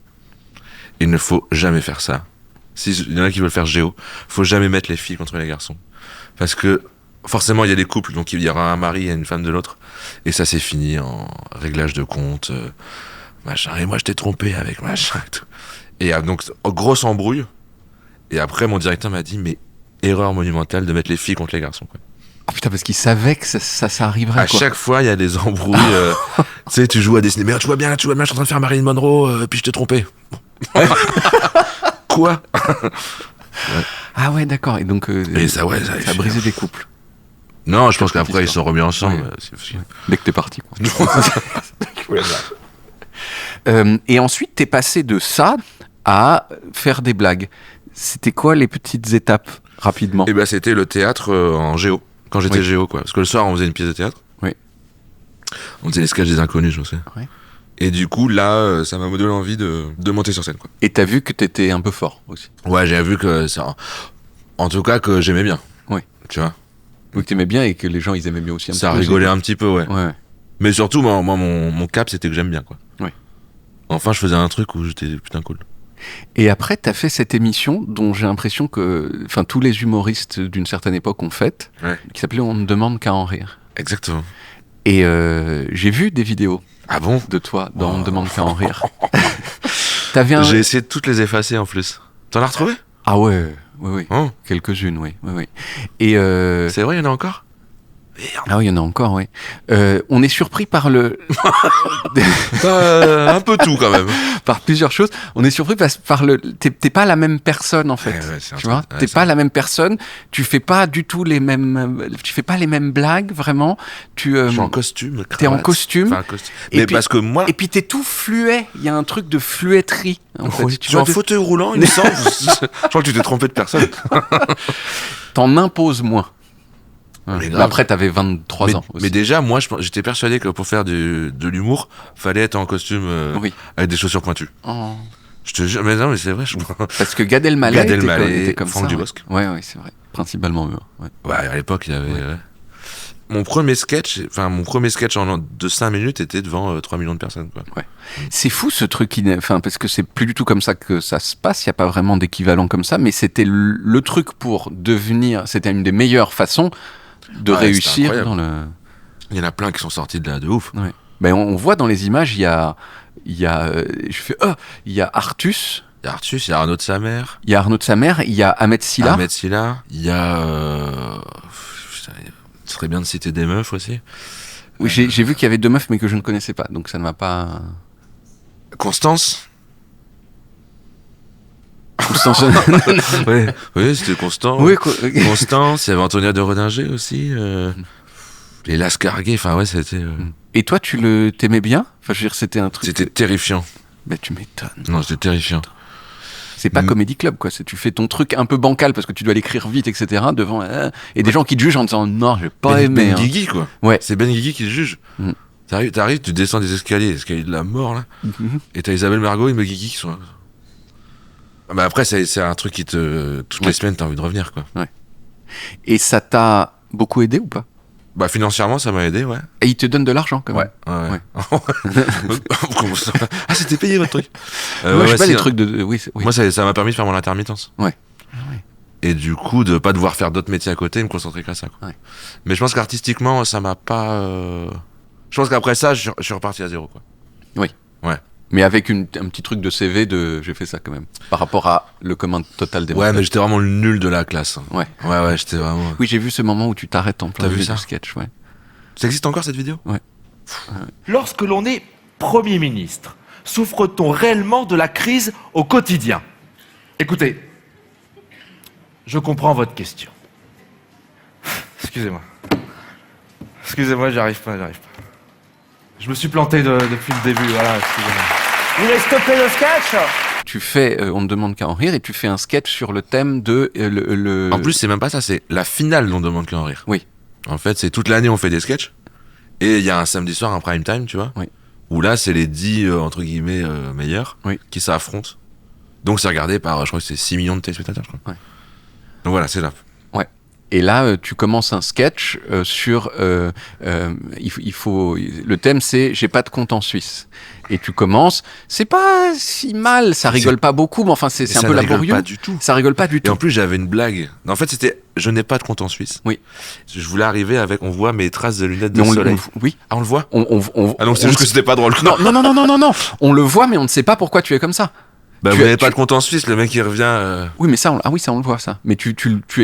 Speaker 2: Il ne faut jamais faire ça. S'il y en a qui veulent faire géo, faut jamais mettre les filles contre les garçons. Parce que forcément il y a des couples, donc il y aura un mari et une femme de l'autre, et ça c'est fini en réglage de compte, machin, et moi je t'ai trompé avec machin et tout. Et donc, grosse embrouille. Et après, mon directeur m'a dit, mais erreur monumentale de mettre les filles contre les garçons. Quoi.
Speaker 1: Oh putain, parce qu'il savait que ça arriverait.
Speaker 2: À chaque fois, il y a des embrouilles. Tu sais, tu joues à Disney. Mais tu vois bien, je suis en train de faire Marilyn Monroe, puis je t'ai trompé. Quoi?
Speaker 1: Ouais. Ah ouais, d'accord. Et donc,
Speaker 2: et ça
Speaker 1: a brisé des couples.
Speaker 2: Non, je pense qu'après, ils se sont remis ensemble.
Speaker 1: Ouais. Dès que t'es parti. Quoi. Et ensuite, t'es passé de ça à faire des blagues. C'était quoi les petites étapes, rapidement?
Speaker 2: Eh ben, c'était le théâtre en géo, quand j'étais géo, quoi. Parce que le soir, on faisait une pièce de théâtre.
Speaker 1: Oui.
Speaker 2: On faisait les sketchs des inconnus, je sais.
Speaker 1: Oui.
Speaker 2: Et du coup, là, ça m'a donné envie de monter sur scène, quoi.
Speaker 1: Et t'as vu que t'étais un peu fort aussi?
Speaker 2: Ouais, j'ai vu que ça... En tout cas, que j'aimais bien.
Speaker 1: Oui.
Speaker 2: Tu vois?
Speaker 1: Donc t'aimais bien et que les gens, ils aimaient bien aussi un petit peu.
Speaker 2: Ça rigolait un petit peu, ouais. Mais surtout, moi, mon cap, c'était que j'aime bien, quoi.
Speaker 1: Oui.
Speaker 2: Enfin, je faisais un truc où j'étais putain cool.
Speaker 1: Et après, t'as fait cette émission dont j'ai l'impression que tous les humoristes d'une certaine époque ont fait, qui s'appelait On ne demande qu'à en rire.
Speaker 2: Exactement.
Speaker 1: Et j'ai vu des vidéos de toi dans On ne demande qu'à en rire.
Speaker 2: J'ai essayé de toutes les effacer en plus. T'en as retrouvé?
Speaker 1: Ah ouais, oui. Oh. Quelques-unes, oui. Et
Speaker 2: c'est vrai, il y en a encore?
Speaker 1: Ah oui, il y en a encore, oui. On est surpris par le...
Speaker 2: un peu tout, quand même.
Speaker 1: Par plusieurs choses. On est surpris par le... T'es pas la même personne, en fait. Tu vois, t'es pas la même personne. Tu fais pas du tout les mêmes... Tu fais pas les mêmes blagues, vraiment. Je
Speaker 2: suis en costume.
Speaker 1: T'es en costume.
Speaker 2: Mais parce que moi...
Speaker 1: Et puis t'es tout fluet. Il y a un truc de fluetterie, en fait.
Speaker 2: Tu es en fauteuil roulant, il me semble. Je crois que tu t'es trompé de personne.
Speaker 1: T'en imposes moins. Mais après, t'avais 23 ans aussi.
Speaker 2: Mais déjà, moi, j'étais persuadé que pour faire de l'humour, fallait être en costume avec des chaussures pointues. Oh. Je te jure, mais non, mais c'est vrai.
Speaker 1: Parce que Gad Elmaleh était comme
Speaker 2: Franck
Speaker 1: ça.
Speaker 2: Dubosc.
Speaker 1: Ouais, c'est vrai. Principalement eux.
Speaker 2: Ouais, à l'époque, il y avait... Ouais. Mon premier sketch de 5 minutes était devant 3 millions de personnes. Quoi.
Speaker 1: Ouais. C'est fou ce truc, parce que c'est plus du tout comme ça que ça se passe, il n'y a pas vraiment d'équivalent comme ça, mais c'était le truc pour devenir, c'était une des meilleures façons de réussir dans le...
Speaker 2: Il y en a plein qui sont sortis de là de ouf.
Speaker 1: Ouais. Ben, on voit dans les images, il y a Artus.
Speaker 2: Il y a Artus, il y a Arnaud de sa mère.
Speaker 1: Il y a Arnaud de sa mère, il y a Ahmed Silla.
Speaker 2: Il y a... Ce serait bien de citer des meufs aussi.
Speaker 1: Oui, j'ai vu qu'il y avait 2 meufs, mais que je ne connaissais pas, donc ça ne m'a pas...
Speaker 2: Constance. Oui, c'était Constant.
Speaker 1: Oui,
Speaker 2: Constance, il y avait Antonia de Redinger aussi. Les Lascarguet, enfin ouais, c'était...
Speaker 1: Et toi, tu t'aimais bien? Enfin, je veux dire, c'était un truc...
Speaker 2: C'était terrifiant.
Speaker 1: Mais tu m'étonnes.
Speaker 2: Non, c'était terrifiant.
Speaker 1: C'est pas Comedy Club, quoi. Tu fais ton truc un peu bancal parce que tu dois l'écrire vite, etc. devant et des gens qui te jugent en disant non, j'ai pas aimé.
Speaker 2: Ben Guigui, quoi.
Speaker 1: Ouais.
Speaker 2: C'est Ben Guigui qui le juge. T'arrives, tu descends des escaliers de la mort là, et t'as Isabelle Margot et Ben Guigui qui sont là. Mais après, c'est un truc qui toutes les semaines, t'as envie de revenir, quoi. Ouais.
Speaker 1: Et ça t'a beaucoup aidé ou pas?
Speaker 2: Bah financièrement, ça m'a aidé, ouais.
Speaker 1: Et ils te donnent de l'argent, quand même.
Speaker 2: Ouais. Ah, c'était payé votre truc.
Speaker 1: Moi, je sais pas des trucs de... Oui.
Speaker 2: Moi, ça m'a permis de faire mon intermittence.
Speaker 1: Ouais.
Speaker 2: Et du coup, de pas devoir faire d'autres métiers à côté, me concentrer qu'à ça, quoi. Ouais. Mais je pense qu'artistiquement, ça m'a pas... Je pense qu'après ça, je suis reparti à zéro, quoi.
Speaker 1: Oui.
Speaker 2: Ouais.
Speaker 1: Mais avec un petit truc de CV j'ai fait ça quand même. Par rapport à le commun total des...
Speaker 2: Ouais, mais j'étais vraiment le nul de la classe. Ouais, j'étais vraiment...
Speaker 1: Oui, j'ai vu ce moment où tu t'arrêtes en plein
Speaker 2: milieu du
Speaker 1: sketch, ouais.
Speaker 2: Ça existe encore, cette vidéo?
Speaker 1: Ouais.
Speaker 3: Lorsque l'on est Premier ministre, souffre-t-on réellement de la crise au quotidien? Écoutez, Je comprends votre question. Excusez-moi. Excusez-moi, j'arrive pas. Je me suis planté depuis le début, voilà, excusez-moi.
Speaker 4: Vous voulez stopper le sketch?
Speaker 1: Tu fais On ne demande qu'à en rire et tu fais un sketch sur le thème de
Speaker 2: En plus, c'est même pas ça, c'est la finale d'On ne demande qu'à en rire.
Speaker 1: Oui.
Speaker 2: En fait, c'est toute l'année on fait des sketchs et il y a un samedi soir, un prime time, tu vois.
Speaker 1: Oui.
Speaker 2: Où là, c'est les 10 entre guillemets meilleurs qui s'affrontent. Donc c'est regardé par, je crois que c'est 6 millions de téléspectateurs, je crois.
Speaker 1: Ouais.
Speaker 2: Donc voilà, c'est là.
Speaker 1: Ouais. Et là, tu commences un sketch sur... il faut... Le thème, c'est « J'ai pas de compte en Suisse ». Et tu commences... C'est pas si mal, ça rigole pas beaucoup, mais enfin, c'est un peu laborieux.
Speaker 2: Ça rigole pas du tout.
Speaker 1: Ça rigole pas du
Speaker 2: Et
Speaker 1: tout.
Speaker 2: en plus, j'avais une blague. En fait, c'était « Je n'ai pas de compte en Suisse ».
Speaker 1: Oui.
Speaker 2: Je voulais arriver avec... On voit mes traces de lunettes de
Speaker 1: Mais
Speaker 2: soleil.
Speaker 1: oui.
Speaker 2: Ah, on le voit
Speaker 1: Ah
Speaker 2: non, c'est juste que c'était pas drôle.
Speaker 1: Non. On le voit, mais on ne sait pas pourquoi tu es comme ça.
Speaker 2: Bah, vous n'avez pas de compte en Suisse, le mec il revient.
Speaker 1: Oui, mais ça, on le voit, ça. Mais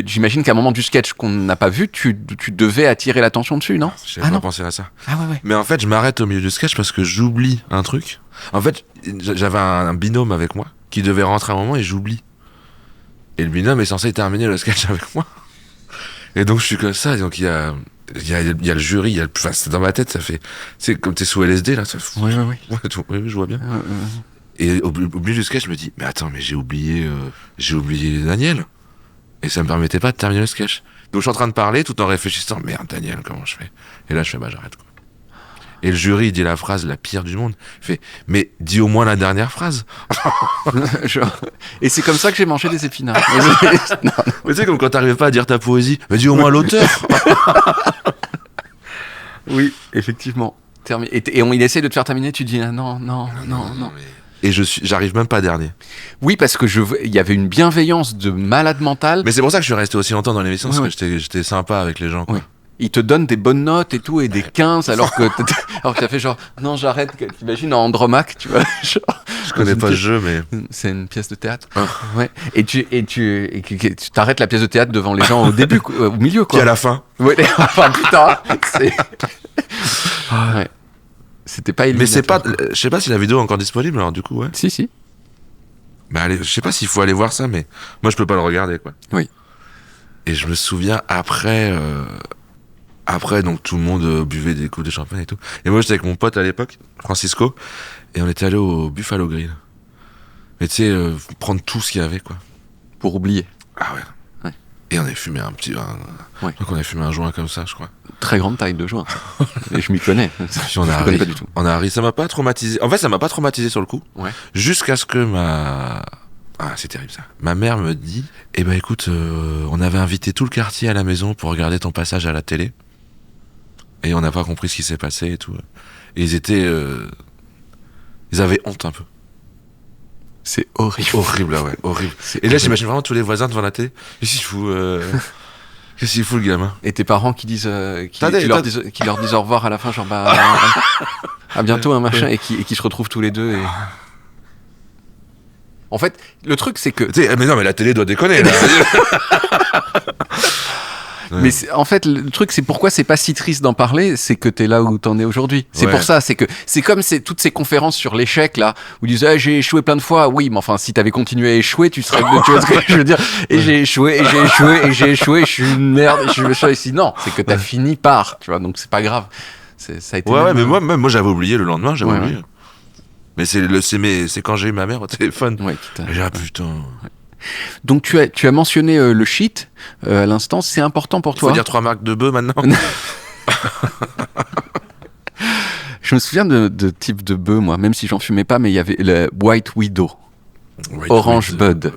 Speaker 1: j'imagine qu'à un moment du sketch qu'on n'a pas vu, tu devais attirer l'attention dessus, non?
Speaker 2: J'avais pas pensé à ça.
Speaker 1: Ah ouais.
Speaker 2: Mais en fait, je m'arrête au milieu du sketch parce que j'oublie un truc. En fait, j'avais un binôme avec moi qui devait rentrer à un moment et j'oublie. Et le binôme est censé terminer le sketch avec moi. Et donc je suis comme ça, et donc il y a le jury, enfin, c'est dans ma tête, ça fait. C'est comme t'es sous LSD là. Ça...
Speaker 1: Oui.
Speaker 2: Oui, je vois bien. Et au milieu du sketch, je me dis, mais attends, mais j'ai oublié Daniel. Et ça me permettait pas de terminer le sketch. Donc je suis en train de parler tout en réfléchissant, merde, Daniel, comment je fais? Et là, je fais, bah j'arrête, quoi. Et le jury, il dit la phrase la pire du monde. Il fait, mais dis au moins la dernière phrase.
Speaker 1: Et c'est comme ça que j'ai mangé des épinards.
Speaker 2: Mais tu sais, comme quand t'arrivais pas à dire ta poésie, mais dis au moins l'auteur.
Speaker 1: Oui, effectivement. Et il essaie de te faire terminer, tu dis, ah, non.
Speaker 2: Et j'arrive même pas dernier.
Speaker 1: Oui, parce que il y avait une bienveillance de malade mental.
Speaker 2: Mais c'est pour ça que je suis resté aussi longtemps dans l'émission, parce que j'étais sympa avec les gens, quoi.
Speaker 1: Oui. Il te donne des bonnes notes et tout, et des 15, alors que t'as fait genre, non, j'arrête, t'imagines en Andromaque, tu vois. Genre,
Speaker 2: je connais pas le jeu, mais.
Speaker 1: C'est une pièce de théâtre. Ouais. Et tu t'arrêtes la pièce de théâtre devant les gens au début, au milieu, quoi.
Speaker 2: Puis à la fin.
Speaker 1: Ouais, enfin, putain, c'est. Ouais. C'était pas évident.
Speaker 2: Mais c'est pas. Je sais pas si la vidéo est encore disponible, alors du coup, ouais.
Speaker 1: Si.
Speaker 2: Mais allez, je sais pas s'il faut aller voir ça, mais moi je peux pas le regarder, quoi.
Speaker 1: Oui.
Speaker 2: Et je me souviens après, donc tout le monde buvait des coups de champagne et tout. Et moi j'étais avec mon pote à l'époque, Francisco, et on était allé au Buffalo Grill. Mais tu sais, prendre tout ce qu'il y avait, quoi.
Speaker 1: Pour oublier.
Speaker 2: Ah ouais. Et on a fumé
Speaker 1: Ouais.
Speaker 2: Donc on a fumé un joint comme ça, je crois.
Speaker 1: Très grande taille de joint. Et je m'y connais.
Speaker 2: Puis on a ri. Pas du tout. On a ri. Ça m'a pas traumatisé. En fait, ça m'a pas traumatisé sur le coup.
Speaker 1: Ouais.
Speaker 2: Jusqu'à ce que c'est terrible ça. Ma mère me dit, eh ben écoute, on avait invité tout le quartier à la maison pour regarder ton passage à la télé. Et on n'a pas compris ce qui s'est passé et tout. Et ils avaient honte un peu.
Speaker 1: C'est horrible.
Speaker 2: Horrible, là, ouais, horrible. Et là, j'imagine vraiment tous les voisins devant la télé. Qu'est-ce qu'il fout, le gamin?
Speaker 1: Et tes parents qui disent, qui leur disent au revoir à la fin, genre à bientôt, un machin, et qui se retrouvent tous les deux. Et... En fait, le truc, c'est que.
Speaker 2: Mais non, mais la télé doit déconner, là.
Speaker 1: Mais en fait, le truc, c'est pourquoi c'est pas si triste d'en parler, c'est que t'es là où t'en es aujourd'hui. C'est pour ça, c'est comme toutes ces conférences sur l'échec, là, où ils disent, j'ai échoué plein de fois. Oui, mais enfin, si t'avais continué à échouer, tu vois ce que je veux dire. Et j'ai échoué, je suis une merde, et je me suis ici. Non, c'est que t'as fini par, tu vois, donc c'est pas grave. Ça a été
Speaker 2: mais moi, j'avais oublié le lendemain, j'avais oublié. Mais c'est quand j'ai eu ma mère au téléphone.
Speaker 1: Ouais,
Speaker 2: j'ai putain.
Speaker 1: Ouais. Donc tu as mentionné le shit à l'instant, c'est important pour toi.
Speaker 2: Il faut dire 3 marques de bœufs maintenant.
Speaker 1: Je me souviens de type de bœuf, moi, même si j'en fumais pas, mais il y avait le White Widow, Orange Bud,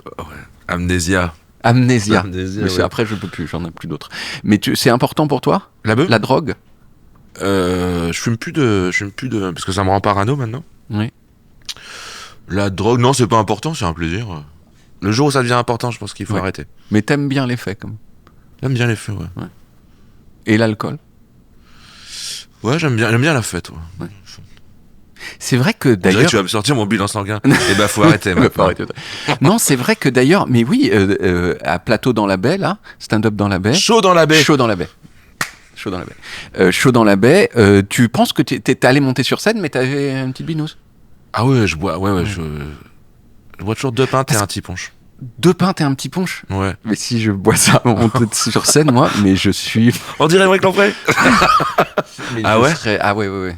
Speaker 2: Amnésia.
Speaker 1: Mais après je peux plus, j'en ai plus d'autres. Mais c'est important pour toi,
Speaker 2: la bœuf,
Speaker 1: la drogue.
Speaker 2: Je fume plus de parce que ça me rend parano maintenant.
Speaker 1: Oui.
Speaker 2: La drogue, non, c'est pas important, c'est un plaisir. Le jour où ça devient important, je pense qu'il faut arrêter.
Speaker 1: Mais t'aimes bien les faits, comme.
Speaker 2: J'aime bien les faits, ouais.
Speaker 1: Et l'alcool?
Speaker 2: Ouais, j'aime bien la fête, ouais.
Speaker 1: C'est vrai que d'ailleurs.
Speaker 2: Tu vas me sortir mon bilan sanguin. Eh ben, faut arrêter, maintenant.
Speaker 1: Non, c'est vrai que d'ailleurs, mais oui, à Plateau dans la baie, là, stand-up dans la baie.
Speaker 2: Chaud dans la baie.
Speaker 1: Tu penses que t'es allé monter sur scène, mais t'avais une petite binouse?
Speaker 2: Ah ouais, je bois, je bois toujours 2 pintes et un petit punch.
Speaker 1: 2 pintes et un petit punch.
Speaker 2: Ouais.
Speaker 1: Mais si je bois ça en montée sur scène, moi, mais je suis.
Speaker 2: On dirait vrai que l'on ferait. Ah ouais.
Speaker 1: Ah ouais.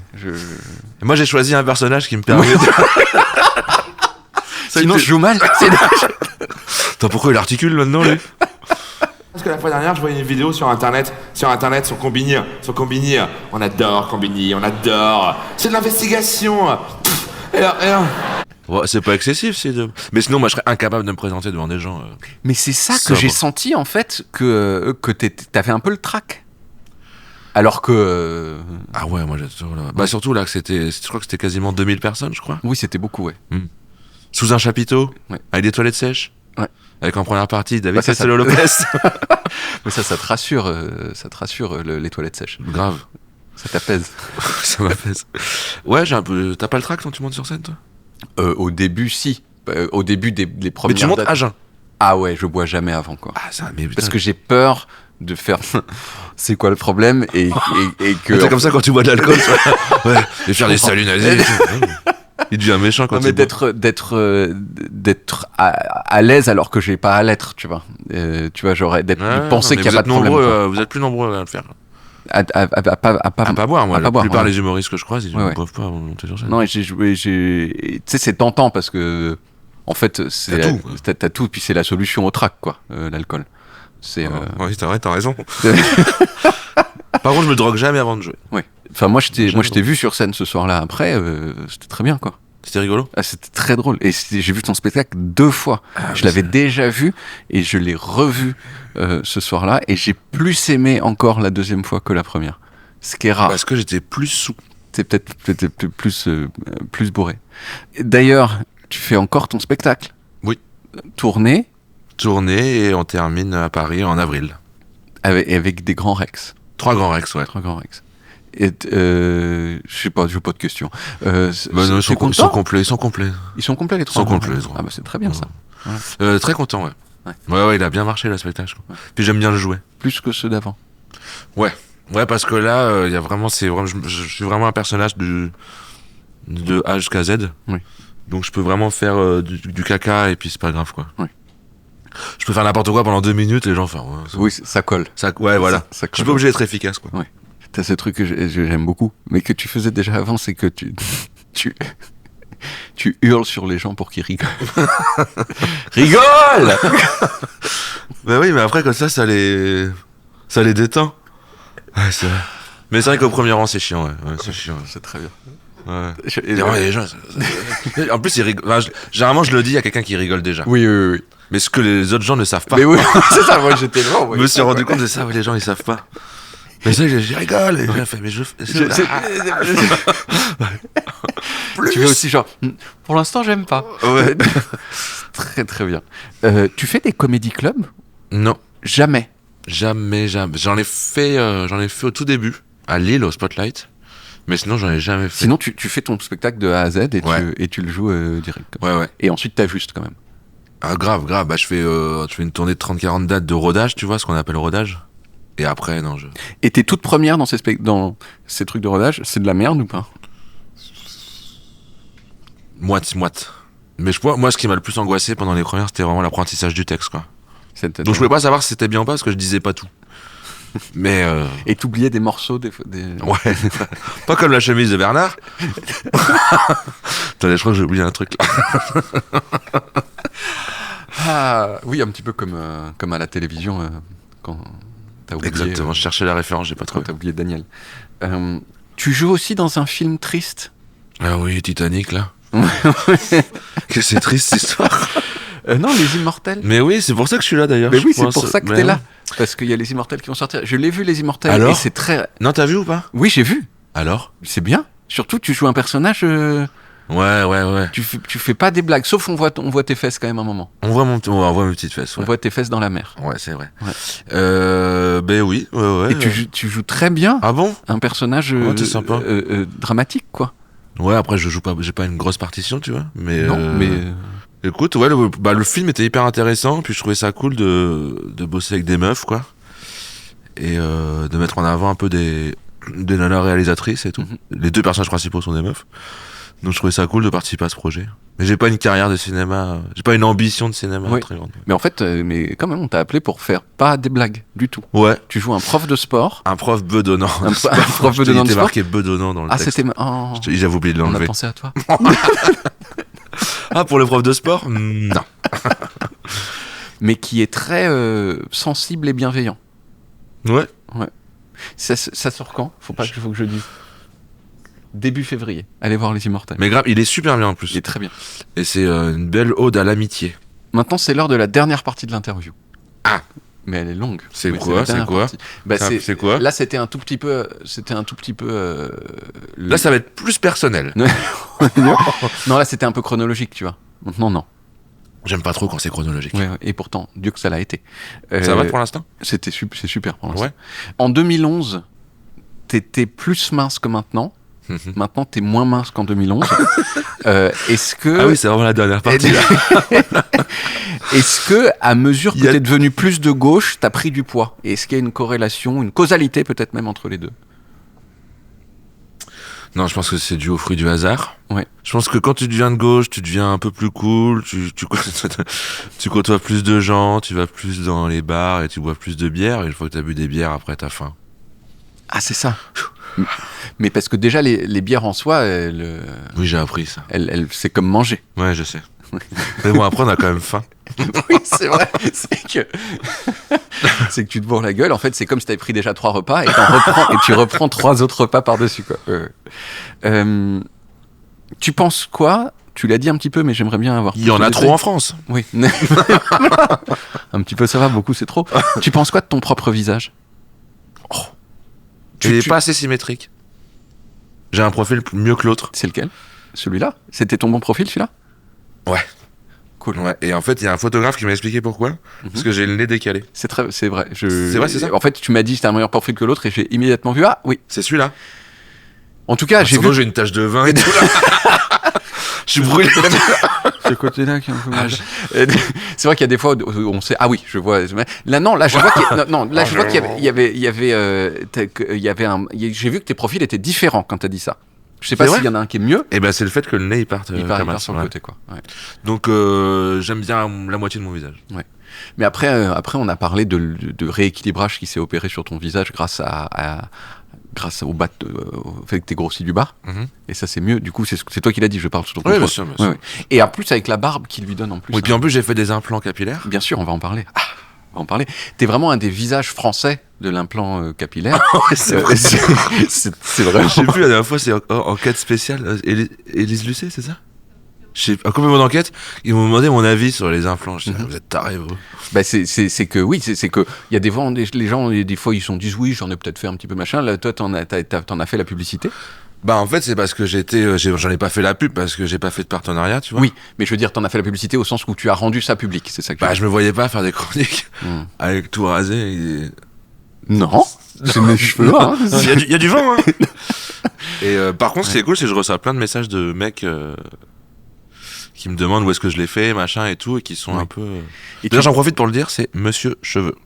Speaker 2: Moi, j'ai choisi un personnage qui me permet.
Speaker 1: Sinon, je joue mal.
Speaker 2: Attends, pourquoi il articule maintenant, lui?
Speaker 5: Parce que la fois dernière, je voyais une vidéo sur internet sur Combini. Sur Combini, on adore Combini, on adore. C'est de l'investigation. Et là.
Speaker 2: Ouais, c'est pas excessif, mais sinon, moi, je serais incapable de me présenter devant des gens.
Speaker 1: Mais c'est ça que
Speaker 2: Sobre.
Speaker 1: j'ai senti, en fait, que t'avais un peu le trac. Alors que.
Speaker 2: Ah ouais, moi, j'ai toujours là. Bah, surtout là, je crois que c'était quasiment 2000 personnes, je crois.
Speaker 1: Oui, c'était beaucoup, ouais.
Speaker 2: Sous un chapiteau,
Speaker 1: Ouais.
Speaker 2: avec des toilettes sèches.
Speaker 1: Ouais.
Speaker 2: Avec en première partie David
Speaker 1: Bah, ça,
Speaker 2: Castello Lopez.
Speaker 1: Mais ça te rassure, les toilettes sèches.
Speaker 2: Grave.
Speaker 1: Ça t'apaise.
Speaker 2: Ça m'apaise. Ouais, j'ai un peu. T'as pas le trac quand tu montes sur scène, toi?
Speaker 1: Au début, si. Au début des premières
Speaker 2: Mais tu montes
Speaker 1: dates.
Speaker 2: à jeun.
Speaker 1: Ah ouais, je bois jamais avant, quoi.
Speaker 2: Ah, ça, mais putain.
Speaker 1: Parce que j'ai peur de faire. C'est quoi le problème et que.
Speaker 2: C'est comme ça quand tu bois de l'alcool, tu vois. Ouais, et faire des saluts nazis. Il devient méchant quand
Speaker 1: Non, mais
Speaker 2: il boit.
Speaker 1: d'être à l'aise alors que j'ai pas à l'être, tu vois. Tu vois, genre de penser qu'il y a pas de problème. Quoi.
Speaker 2: Vous êtes plus nombreux à le faire.
Speaker 1: À
Speaker 2: À pas boire, moi.
Speaker 1: à
Speaker 2: la
Speaker 1: pas boire,
Speaker 2: plupart
Speaker 1: ouais.
Speaker 2: des humoristes que je croise, ils
Speaker 1: Ouais,
Speaker 2: ne
Speaker 1: ouais.
Speaker 2: peuvent pas monter sur scène.
Speaker 1: Non, et tu sais, c'est tentant parce que, en fait, t'as tout, puis c'est la solution au trac, quoi, l'alcool. C'est.
Speaker 2: Oui, c'est vrai, t'as raison. Par contre, je me drogue jamais avant de jouer.
Speaker 1: Ouais. Enfin, moi, je t'ai vu sur scène ce soir-là. Après, c'était très bien, quoi.
Speaker 2: C'était rigolo.
Speaker 1: Ah, c'était très drôle. Et j'ai vu ton spectacle 2 fois. Je l'avais déjà vu et je l'ai revu ce soir-là. Et j'ai plus aimé encore la 2e fois que la première. Ce qui est rare.
Speaker 2: Parce que j'étais plus sous.
Speaker 1: C'est peut-être plus bourré. D'ailleurs, tu fais encore ton spectacle.
Speaker 2: Oui.
Speaker 1: Tournée
Speaker 2: Tournée et on termine à Paris en avril.
Speaker 1: avec des grands Rex.
Speaker 2: 3 grands Rex, ouais.
Speaker 1: 3 grands Rex. Et je sais pas de questions.
Speaker 2: Bah non, ils sont complets.
Speaker 1: Ils sont complets les 3.
Speaker 2: Ils sont complets, les 3.
Speaker 1: Ah bah c'est très bien ça.
Speaker 2: Très content, ouais.
Speaker 1: Ouais.
Speaker 2: Ouais, il a bien marché le spectacle. Ouais. Puis j'aime bien le jouer.
Speaker 1: Plus que ceux d'avant.
Speaker 2: Ouais, parce que là, il y a vraiment, je suis vraiment un personnage de A jusqu'à Z.
Speaker 1: Oui.
Speaker 2: Donc je peux vraiment faire du caca et puis c'est pas grave, quoi.
Speaker 1: Oui.
Speaker 2: Je peux faire n'importe quoi pendant 2 minutes et les gens font.
Speaker 1: Oui, ça colle.
Speaker 2: Ouais, voilà.
Speaker 1: Ça
Speaker 2: Je suis pas obligé d'être efficace, quoi.
Speaker 1: Ouais. T'as ce truc que j'aime beaucoup, mais que tu faisais déjà avant, c'est que tu hurles sur les gens pour qu'ils rigolent. Rigole.
Speaker 2: Bah oui, mais après, comme ça les détend. Ouais, c'est vrai. Mais c'est vrai qu'au premier rang, c'est chiant, ouais. C'est chiant.
Speaker 1: C'est très bien.
Speaker 2: Ouais. Les gens, en plus, ils rigolent. Enfin, généralement, je le dis à quelqu'un qui rigole déjà.
Speaker 1: Oui.
Speaker 2: Mais ce que les autres gens ne savent pas.
Speaker 1: Mais oui, c'est ça, moi j'étais loin.
Speaker 2: Je me suis rendu compte de ça, les gens ils savent pas. Mais ça, je rigole. Et j'ai fait, mais
Speaker 1: Tu fais aussi genre, pour l'instant j'aime pas.
Speaker 2: Ouais.
Speaker 1: Très très bien. Tu fais des comédie clubs?
Speaker 2: Non,
Speaker 1: Jamais.
Speaker 2: jamais. J'en ai fait au tout début, à Lille, au Spotlight. Mais sinon, j'en ai jamais fait.
Speaker 1: Sinon tu fais ton spectacle de A à Z et,
Speaker 2: Ouais.
Speaker 1: tu le joues direct. Comme ça.
Speaker 2: Ouais.
Speaker 1: Et ensuite t'ajustes quand même.
Speaker 2: Ah, grave. Bah, je fais une tournée de 30-40 dates de rodage, tu vois, ce qu'on appelle rodage. Et après, non,
Speaker 1: Et tes toutes premières dans dans ces trucs de rodage, c'est de la merde ou pas?
Speaker 2: Moite. Mais moi, ce qui m'a le plus angoissé pendant les premières, c'était vraiment l'apprentissage du texte, quoi. Donc je pouvais pas savoir si c'était bien ou pas parce que je disais pas tout. Mais
Speaker 1: Et t'oubliais des morceaux des...
Speaker 2: ouais, pas comme la chemise de Bernard. Attendez, je crois que j'ai oublié un truc là.
Speaker 1: Ah oui, un petit peu comme à la télévision quand t'as oublié.
Speaker 2: Exactement, je cherchais la référence, j'ai pas
Speaker 1: Quand
Speaker 2: trouvé.
Speaker 1: t'as oublié Daniel. Tu joues aussi dans un film triste.
Speaker 2: Ah oui, Titanic là. Que c'est triste cette histoire.
Speaker 1: Non, Les Immortels.
Speaker 2: Mais oui, c'est pour ça que je suis là d'ailleurs.
Speaker 1: Mais
Speaker 2: je
Speaker 1: oui, c'est
Speaker 2: pense.
Speaker 1: pour ça que
Speaker 2: Mais
Speaker 1: t'es
Speaker 2: ouais.
Speaker 1: là. Parce qu'il y a Les Immortels qui vont sortir. Je l'ai vu, Les Immortels.
Speaker 2: Alors
Speaker 1: et c'est très...
Speaker 2: Non, t'as vu ou pas?
Speaker 1: Oui, j'ai vu.
Speaker 2: Alors?
Speaker 1: C'est bien. Surtout, tu joues un personnage...
Speaker 2: Ouais.
Speaker 1: Tu fais pas des blagues. Sauf on voit tes fesses quand même un moment.
Speaker 2: On voit mes petites fesses.
Speaker 1: On
Speaker 2: Ouais,
Speaker 1: voit tes fesses dans la mer.
Speaker 2: ouais, c'est vrai.
Speaker 1: Ouais.
Speaker 2: Ben oui, ouais.
Speaker 1: Et tu joues très bien
Speaker 2: Ah bon?
Speaker 1: un personnage
Speaker 2: Ouais, t'es sympa.
Speaker 1: dramatique, quoi.
Speaker 2: Ouais, après je joue pas, j'ai pas une grosse partition, tu vois. Mais
Speaker 1: Non, mais...
Speaker 2: écoute, ouais, le film était hyper intéressant, puis je trouvais ça cool de bosser avec des meufs, quoi. Et de mettre en avant un peu des nanas réalisatrices et tout.
Speaker 1: Mhm.
Speaker 2: Les 2 personnages principaux sont des meufs. Donc je trouvais ça cool de participer à ce projet. Mais j'ai pas une carrière de cinéma, j'ai pas une ambition de cinéma très grande.
Speaker 1: Mais en fait, mais quand même, on t'a appelé pour faire pas des blagues du tout.
Speaker 2: Ouais.
Speaker 1: Tu joues un prof de sport.
Speaker 2: Un prof bedonnant.
Speaker 1: Un prof bedonnant de
Speaker 2: Il était
Speaker 1: sport.
Speaker 2: marqué bedonnant dans le texte.
Speaker 1: C'était... Oh.
Speaker 2: J'avais oublié de
Speaker 1: On a
Speaker 2: l'enlever.
Speaker 1: pensé à toi.
Speaker 2: Ah, pour le prof de sport Non.
Speaker 1: Mais qui est très sensible et bienveillant.
Speaker 2: Ouais.
Speaker 1: Ça sort quand ? Faut que je dise. Début février. Allez voir Les Immortels.
Speaker 2: Mais grave, il est super bien en plus.
Speaker 1: Il est très bien.
Speaker 2: Et c'est une belle ode à l'amitié.
Speaker 1: Maintenant, c'est l'heure de la dernière partie de l'interview.
Speaker 2: Ah.
Speaker 1: Mais elle est longue.
Speaker 2: C'est
Speaker 1: Mais
Speaker 2: quoi,
Speaker 1: la
Speaker 2: c'est
Speaker 1: dernière
Speaker 2: quoi
Speaker 1: partie. Bah,
Speaker 2: C'est quoi ?
Speaker 1: Là, c'était un tout petit peu.
Speaker 2: Là, ça va être plus personnel.
Speaker 1: Non, là, c'était un peu chronologique, tu vois. Maintenant, non.
Speaker 2: J'aime pas trop quand c'est chronologique.
Speaker 1: Ouais, et pourtant, Dieu que ça l'a été.
Speaker 2: Ça va pour l'instant ?
Speaker 1: C'est super pour l'instant.
Speaker 2: Ouais.
Speaker 1: En 2011, t'étais plus mince que maintenant. Maintenant, t'es moins mince qu'en 2011. Est-ce que...
Speaker 2: Ah oui, c'est vraiment la dernière partie. Là.
Speaker 1: Est-ce que, à mesure que
Speaker 2: Il y a-
Speaker 1: t'es devenu plus de gauche, t'as pris du poids ? Et est-ce qu'il y a une corrélation, une causalité peut-être même entre les deux ?
Speaker 2: Non, je pense que c'est dû au fruit du hasard.
Speaker 1: Ouais.
Speaker 2: Je pense que quand tu deviens de gauche, tu deviens un peu plus cool, tu côtoies plus de gens, tu vas plus dans les bars et tu bois plus de bière. Et une fois que t'as bu des bières, après t'as faim.
Speaker 1: Ah, c'est ça. Mais parce que déjà, les bières en soi,
Speaker 2: Oui, j'ai appris ça.
Speaker 1: c'est comme manger.
Speaker 2: Ouais, je sais. Mais bon, après, on a quand même faim.
Speaker 1: Oui, c'est vrai. C'est que tu te bourres la gueule. En fait, c'est comme si tu avais pris déjà 3 repas et tu reprends 3 autres repas par-dessus, quoi. Tu penses quoi ? Tu l'as dit un petit peu, mais j'aimerais bien avoir...
Speaker 2: Il y en a trop en France.
Speaker 1: Oui. Un petit peu, ça va. Beaucoup, c'est trop. Tu penses quoi de ton propre visage ?
Speaker 2: Il est pas assez symétrique. J'ai un profil mieux que l'autre.
Speaker 1: C'est lequel ? Celui-là ? C'était ton bon profil, celui-là ?
Speaker 2: Ouais.
Speaker 1: Cool.
Speaker 2: Ouais. Et en fait, il y a un photographe qui m'a expliqué pourquoi. Parce que j'ai le nez décalé.
Speaker 1: C'est vrai.
Speaker 2: C'est vrai, c'est ça ?
Speaker 1: En fait, tu m'as dit que c'était un meilleur profil que l'autre et j'ai immédiatement vu. Ah oui.
Speaker 2: C'est celui-là.
Speaker 1: En tout cas, j'ai vu.
Speaker 2: J'ai une tache de vin et tout là. Je suis brûlé.
Speaker 1: Ce côté-là qui est un peu mal. C'est vrai qu'il y a des fois où on sait. Ah oui, je vois. Là non, là je vois qu'il y avait un. J'ai vu que tes profils étaient différents quand t'as dit ça. Je sais pas s'il y en a un qui est mieux.
Speaker 2: Et ben c'est le fait que le nez il part
Speaker 1: Il part sur le côté, quoi. Ouais.
Speaker 2: Donc j'aime bien la moitié de mon visage.
Speaker 1: Ouais. Mais après on a parlé de rééquilibrage qui s'est opéré sur ton visage grâce au fait que t'es grossi du bas. Et ça c'est mieux. Du coup c'est toi qui l'as dit. Je parle sous ton contrôle.
Speaker 2: Oui, bien sûr.
Speaker 1: Ouais. Et en plus avec la barbe qui lui donne en plus.
Speaker 2: Oui, puis en plus j'ai fait des implants capillaires.
Speaker 1: Bien sûr, on va en parler. On va en parler. T'es vraiment un des visages français de l'implant capillaire.
Speaker 2: C'est vrai.
Speaker 1: C'est vrai.
Speaker 2: Je sais plus, la dernière fois, c'est enquête spéciale. Élise Lucet, c'est ça ? Un complément d'enquête, ils m'ont demandé mon avis sur les implants. Je dis, vous êtes tarés, vous.
Speaker 1: Bah c'est que oui, c'est que il y a des fois, les gens, des fois, ils disent oui, j'en ai peut-être fait un petit peu machin. Là, toi, t'en as fait la publicité.
Speaker 2: Bah en fait c'est parce que j'en ai pas fait la pub parce que j'ai pas fait de partenariat, tu vois.
Speaker 1: Oui, mais je veux dire, t'en as fait la publicité au sens où tu as rendu ça public, c'est ça que
Speaker 2: je me voyais pas faire des chroniques avec tout rasé.
Speaker 1: Non, c'est mes cheveux. Hein.
Speaker 2: Il y a du vent. Hein. Et par contre, ce qui est cool, c'est que je reçois plein de messages de mecs qui me demandent où est-ce que je l'ai fait, machin et tout, et qui sont un peu. D'ailleurs, j'en profite pour le dire, c'est Monsieur Cheveux.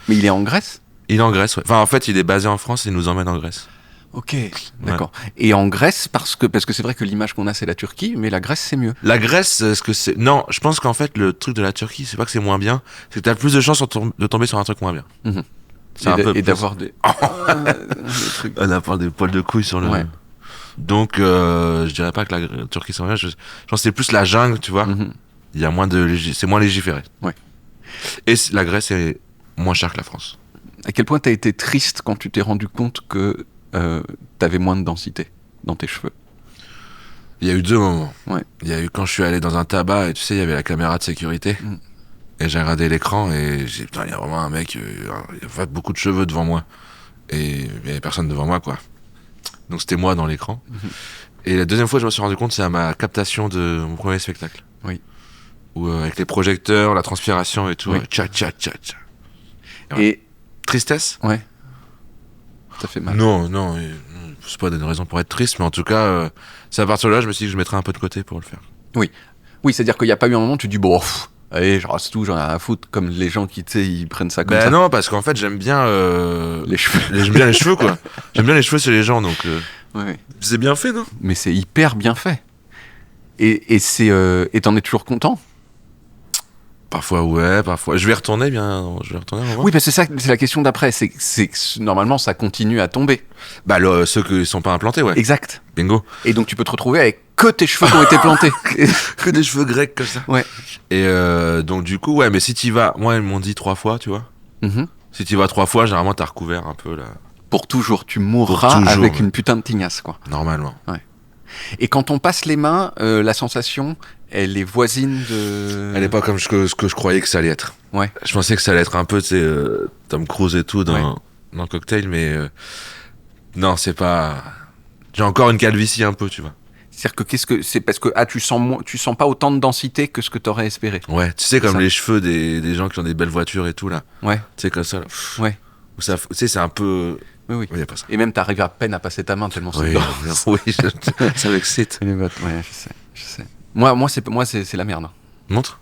Speaker 1: Mais il est en Grèce ?
Speaker 2: Il est en Grèce, ouais. Enfin, en fait, il est basé en France et il nous emmène en Grèce.
Speaker 1: Ok, d'accord. Et en Grèce, parce que c'est vrai que l'image qu'on a, c'est la Turquie, mais la Grèce, c'est mieux.
Speaker 2: La Grèce, est-ce que c'est... Non, je pense qu'en fait, le truc de la Turquie, c'est pas que c'est moins bien, c'est que t'as plus de chances de tomber sur un truc moins bien.
Speaker 1: Et d'avoir des...
Speaker 2: trucs... D'avoir des poils de couilles sur le...
Speaker 1: Ouais.
Speaker 2: Donc, je dirais pas que la Turquie, c'est moins bien. Je pense que c'est plus la jungle, tu vois. Il y a moins c'est moins légiféré.
Speaker 1: Ouais.
Speaker 2: Et la Grèce est moins chère que la France.
Speaker 1: À quel point t'as été triste quand tu t'es rendu compte que t'avais moins de densité dans tes cheveux?
Speaker 2: Il y a eu 2 moments.
Speaker 1: Ouais.
Speaker 2: Il y a eu quand je suis allé dans un tabac et tu sais, il y avait la caméra de sécurité. Et j'ai regardé l'écran et j'ai dit, putain, il y a vraiment un mec, il y a beaucoup de cheveux devant moi. Et il y avait personne devant moi, quoi. Donc c'était moi dans l'écran. Et la deuxième fois que je me suis rendu compte, c'est à ma captation de mon premier spectacle.
Speaker 1: Oui.
Speaker 2: Où avec les projecteurs, la transpiration et tout.
Speaker 1: Oui.
Speaker 2: Tcha, tcha, tcha, tcha.
Speaker 1: Et...
Speaker 2: Tristesse ?
Speaker 1: Ouais. Ça fait mal.
Speaker 2: Non, c'est pas une raison pour être triste, mais en tout cas, c'est à partir de là, je me suis dit que je mettrais un peu de côté pour le faire.
Speaker 1: Oui, c'est-à-dire qu'il n'y a pas eu un moment où tu te dis, bon, allez, je rase tout, j'en ai rien à foutre, comme les gens qui, tu sais, ils prennent ça comme ça.
Speaker 2: Non, parce qu'en fait, j'aime bien
Speaker 1: les cheveux.
Speaker 2: J'aime bien les cheveux, quoi. J'aime bien les cheveux chez les gens, donc
Speaker 1: Ouais.
Speaker 2: c'est bien fait, non ?
Speaker 1: Mais c'est hyper bien fait. Et et t'en es toujours content?
Speaker 2: Parfois, ouais, parfois. Je vais retourner un moment.
Speaker 1: Oui, parce que c'est la question d'après. C'est que normalement, ça continue à tomber.
Speaker 2: Bah, ceux qui sont pas implantés, ouais.
Speaker 1: Exact.
Speaker 2: Bingo.
Speaker 1: Et donc, tu peux te retrouver avec que tes cheveux qui ont été plantés.
Speaker 2: Que des cheveux grecs comme ça.
Speaker 1: Ouais.
Speaker 2: Et donc, du coup, ouais, mais si t'y vas, moi, ils m'ont dit 3 fois, tu vois.
Speaker 1: Mhm.
Speaker 2: Si t'y vas 3 fois, généralement, t'as recouvert un peu, là.
Speaker 1: Pour toujours. Tu mourras
Speaker 2: Pour toujours,
Speaker 1: avec
Speaker 2: ouais.
Speaker 1: une putain de tignasse, quoi.
Speaker 2: Normalement.
Speaker 1: Et quand on passe les mains, la sensation, elle est voisine de...
Speaker 2: Elle est pas comme ce que je croyais que ça allait être.
Speaker 1: Ouais.
Speaker 2: Je pensais que ça allait être un peu, tu sais, Tom Cruise et tout dans le cocktail, mais non, c'est pas... J'ai encore une calvitie un peu, tu vois.
Speaker 1: C'est-à-dire que c'est parce que tu sens pas autant de densité que ce que t'aurais espéré.
Speaker 2: Ouais, tu sais, comme
Speaker 1: Ça.
Speaker 2: les cheveux des gens qui ont des belles voitures et tout, là.
Speaker 1: Ouais.
Speaker 2: Tu sais, comme ça, là. Pff,
Speaker 1: Ouais.
Speaker 2: où ça, tu sais, c'est un peu...
Speaker 1: Oui.
Speaker 2: Oui, y a pas ça.
Speaker 1: Et même t'arrives à peine à passer ta main tellement c'est
Speaker 2: Oui,
Speaker 1: dense.
Speaker 2: oui, ça m'excite.
Speaker 1: Les bottes, ouais, je sais. Moi c'est la merde.
Speaker 2: Montre.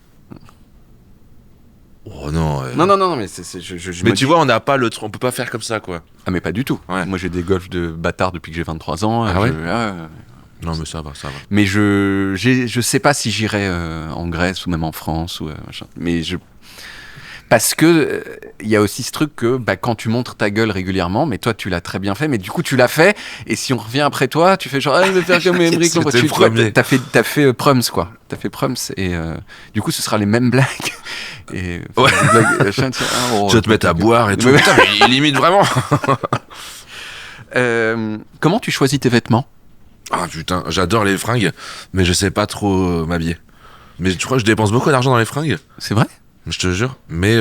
Speaker 2: Oh non.
Speaker 1: Non, mais je
Speaker 2: Mais
Speaker 1: me
Speaker 2: tu
Speaker 1: dis-
Speaker 2: vois, on n'a pas on peut pas faire comme ça, quoi.
Speaker 1: Ah mais pas du tout.
Speaker 2: Ouais.
Speaker 1: Moi j'ai des golfs de bâtard depuis que j'ai 23 ans.
Speaker 2: Ah ouais
Speaker 1: je-
Speaker 2: Non, mais ça va.
Speaker 1: Mais je sais pas si j'irai en Grèce ou même en France ou machin. Mais parce que il y a aussi ce truc que quand tu montres ta gueule régulièrement, mais toi tu l'as très bien fait, mais du coup tu l'as fait, et si on revient après toi, tu fais genre je vais faire comme Emmerich.
Speaker 2: C'était le premier.
Speaker 1: T'as fait Prums quoi. T'as fait Prums et du coup ce sera les mêmes blagues. Et
Speaker 2: Ouais.
Speaker 1: des blagues, machin, tiens,
Speaker 2: Tu vas te mettre à boire et tout.
Speaker 1: Ouais.
Speaker 2: Putain, mais il limite vraiment.
Speaker 1: Comment tu choisis tes vêtements?
Speaker 2: Ah putain, j'adore les fringues, mais je sais pas trop m'habiller. Mais tu crois que je dépense beaucoup d'argent dans les fringues?
Speaker 1: C'est vrai?
Speaker 2: Je te jure. Mais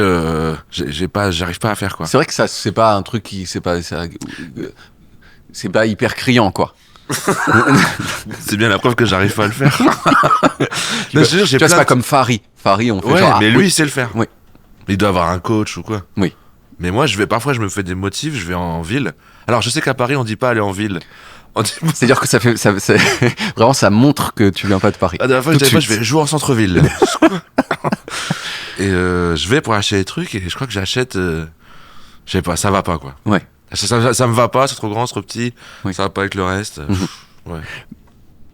Speaker 2: j'arrive pas à faire, quoi.
Speaker 1: C'est vrai que ça c'est pas un truc qui c'est pas hyper criant quoi.
Speaker 2: C'est bien la preuve que j'arrive pas à le faire. Non, je te jure, j'ai
Speaker 1: Tu vois, c'est
Speaker 2: plein
Speaker 1: pas comme Farid, on fait
Speaker 2: Ouais,
Speaker 1: genre
Speaker 2: mais
Speaker 1: ah,
Speaker 2: lui,
Speaker 1: oui.
Speaker 2: il sait le faire.
Speaker 1: Oui.
Speaker 2: Il doit avoir un coach ou quoi.
Speaker 1: Oui.
Speaker 2: Mais moi, parfois, je me fais des motifs, je vais en ville. Alors, je sais qu'à Paris, on dit pas aller en ville. On dit...
Speaker 1: C'est-à-dire que vraiment ça montre que tu viens pas de Paris.
Speaker 2: La dernière fois,
Speaker 1: Tout de
Speaker 2: je
Speaker 1: suite.
Speaker 2: vais jouer en centre-ville. Et je vais pour acheter des trucs et je crois que j'achète. Je sais pas, ça va pas, quoi.
Speaker 1: Ouais.
Speaker 2: Ça me va pas, c'est trop grand, c'est trop petit.
Speaker 1: Oui.
Speaker 2: Ça va pas avec le reste. Ouais.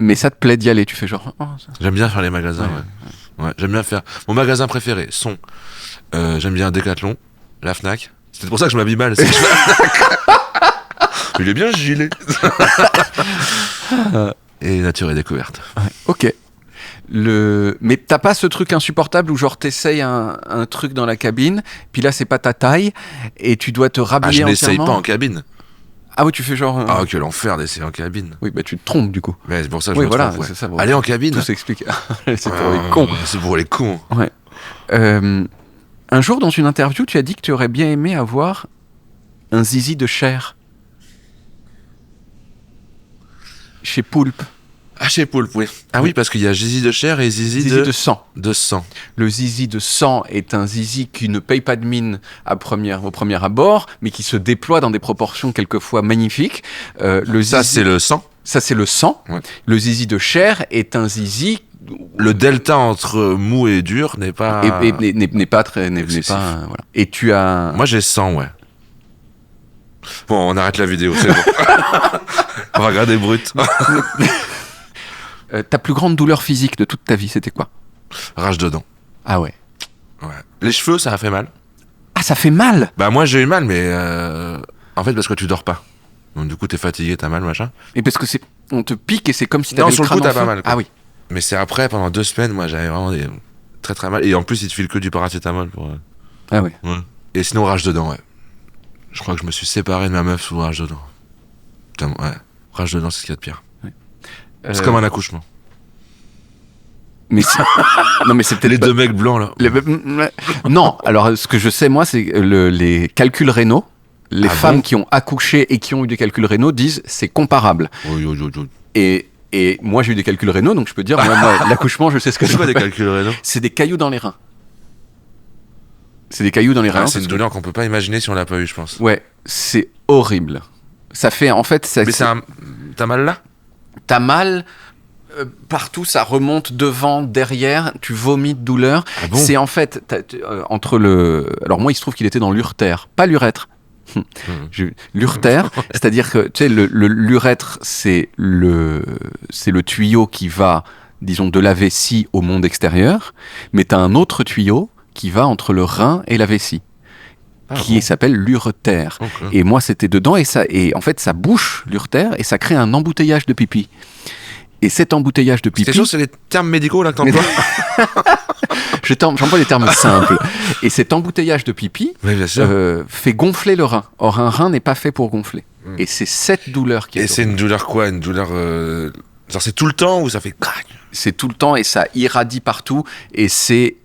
Speaker 1: Mais ça te plaît d'y aller, tu fais genre oh, ça.
Speaker 2: J'aime bien faire les magasins, ouais. J'aime bien faire. Mon magasin préféré sont. J'aime bien Decathlon, la Fnac. C'est pour ça que je m'habille mal. C'est que je fais la Fnac. Il est bien ce gilet. Et Nature et Découverte.
Speaker 1: Ok. Mais t'as pas ce truc insupportable où genre t'essayes un truc dans la cabine, puis là c'est pas ta taille, et tu dois te
Speaker 2: Ah,
Speaker 1: rhabiller
Speaker 2: je n'essaye
Speaker 1: entièrement.
Speaker 2: pas en cabine.
Speaker 1: Ah oui, tu fais genre...
Speaker 2: Ah, quel enfer d'essayer en cabine.
Speaker 1: Oui, tu te trompes du coup.
Speaker 2: Mais c'est pour ça que
Speaker 1: Oui,
Speaker 2: je me
Speaker 1: voilà,
Speaker 2: trompe, ouais.
Speaker 1: c'est ça. Bon,
Speaker 2: Aller en cabine.
Speaker 1: tout s'explique. C'est pour les cons.
Speaker 2: C'est pour les cons.
Speaker 1: Ouais. Un jour, dans une interview, tu as dit que tu aurais bien aimé avoir un zizi de chair. Chez Poulpe.
Speaker 2: Ah, chez Poulpe, oui. Ah oui, parce qu'il y a zizi de chair et zizi
Speaker 1: Zizi de sang.
Speaker 2: de sang.
Speaker 1: Le zizi de sang est un zizi qui ne paye pas de mine au premier abord, mais qui se déploie dans des proportions quelquefois magnifiques.
Speaker 2: Ça, c'est le sang.
Speaker 1: Ça, c'est le sang.
Speaker 2: Ouais.
Speaker 1: Le zizi de chair est un zizi...
Speaker 2: Le delta entre mou et dur n'est pas.
Speaker 1: et n'est pas très... n'est
Speaker 2: excessif.
Speaker 1: pas, voilà. Et tu as...
Speaker 2: Moi, j'ai 100, ouais. Bon, on arrête la vidéo, c'est bon. On va regarder brut.
Speaker 1: ta plus grande douleur physique de toute ta vie, c'était quoi?
Speaker 2: Rage dedans.
Speaker 1: Ah ouais.
Speaker 2: Ouais. Les cheveux, ça a fait mal.
Speaker 1: Ah, ça fait mal!
Speaker 2: Bah, moi, j'ai eu mal, mais en fait, parce que tu dors pas. Donc, du coup, t'es fatigué, t'as mal, machin.
Speaker 1: Et parce que on te pique et c'est comme si
Speaker 2: Non,
Speaker 1: t'avais
Speaker 2: sur le
Speaker 1: crâne
Speaker 2: coup, t'as
Speaker 1: en feu.
Speaker 2: pas mal, quoi.
Speaker 1: Ah oui.
Speaker 2: Mais c'est après, pendant 2 semaines, moi, j'avais vraiment très très mal. Et en plus, ils te filent que du paracétamol pour.
Speaker 1: Ah oui.
Speaker 2: Ouais. Et sinon, rage dedans, ouais. Je crois que je me suis séparé de ma meuf sous rage dedans. Putain, ouais. Rage dedans, c'est ce qu'il y a de pire. C'est comme un accouchement.
Speaker 1: Mais non, mais c'est peut-être
Speaker 2: Les
Speaker 1: pas-
Speaker 2: 2 mecs blancs, là.
Speaker 1: Non, alors ce que je sais moi, c'est les calculs rénaux. Les
Speaker 2: Ah
Speaker 1: femmes
Speaker 2: bon
Speaker 1: qui ont accouché et qui ont eu des calculs rénaux disent c'est comparable.
Speaker 2: Oui, oui, oui, oui.
Speaker 1: Et moi j'ai eu des calculs rénaux, donc je peux dire moi, l'accouchement, je sais ce que
Speaker 2: C'est
Speaker 1: c'est.
Speaker 2: quoi des calculs rénaux?
Speaker 1: C'est des cailloux dans les reins. C'est des cailloux dans les reins.
Speaker 2: Ah, c'est
Speaker 1: parce
Speaker 2: une
Speaker 1: que-
Speaker 2: douleur qu'on peut pas imaginer si on l'a pas eu, je pense.
Speaker 1: Ouais, c'est horrible. Ça fait en fait ça.
Speaker 2: Mais t'as mal là?
Speaker 1: T'as mal partout, ça remonte devant, derrière, tu vomis de douleur.
Speaker 2: Ah bon?
Speaker 1: C'est en fait entre le. Alors moi, il se trouve qu'il était dans l'urtère, pas l'urètre. L'urtère, c'est-à-dire que tu sais, l'urètre, c'est le tuyau qui va disons, de la vessie au monde extérieur, mais tu as un autre tuyau qui va entre le rein et la vessie, qui s'appelle l'ureter. Okay. Et moi, c'était dedans, et en fait, ça bouche l'ureter, et ça crée un embouteillage de pipi. Et cet embouteillage de pipi...
Speaker 2: C'est les termes médicaux là que t'emploies.
Speaker 1: J'emploie des termes simples. Et cet embouteillage de pipi fait gonfler le rein. Or, un rein n'est pas fait pour gonfler. Et c'est cette douleur qui est...
Speaker 2: Et c'est une douleur quoi? Une douleur... Genre c'est tout le temps ou ça fait...
Speaker 1: C'est tout le temps et ça irradie partout. Et c'est...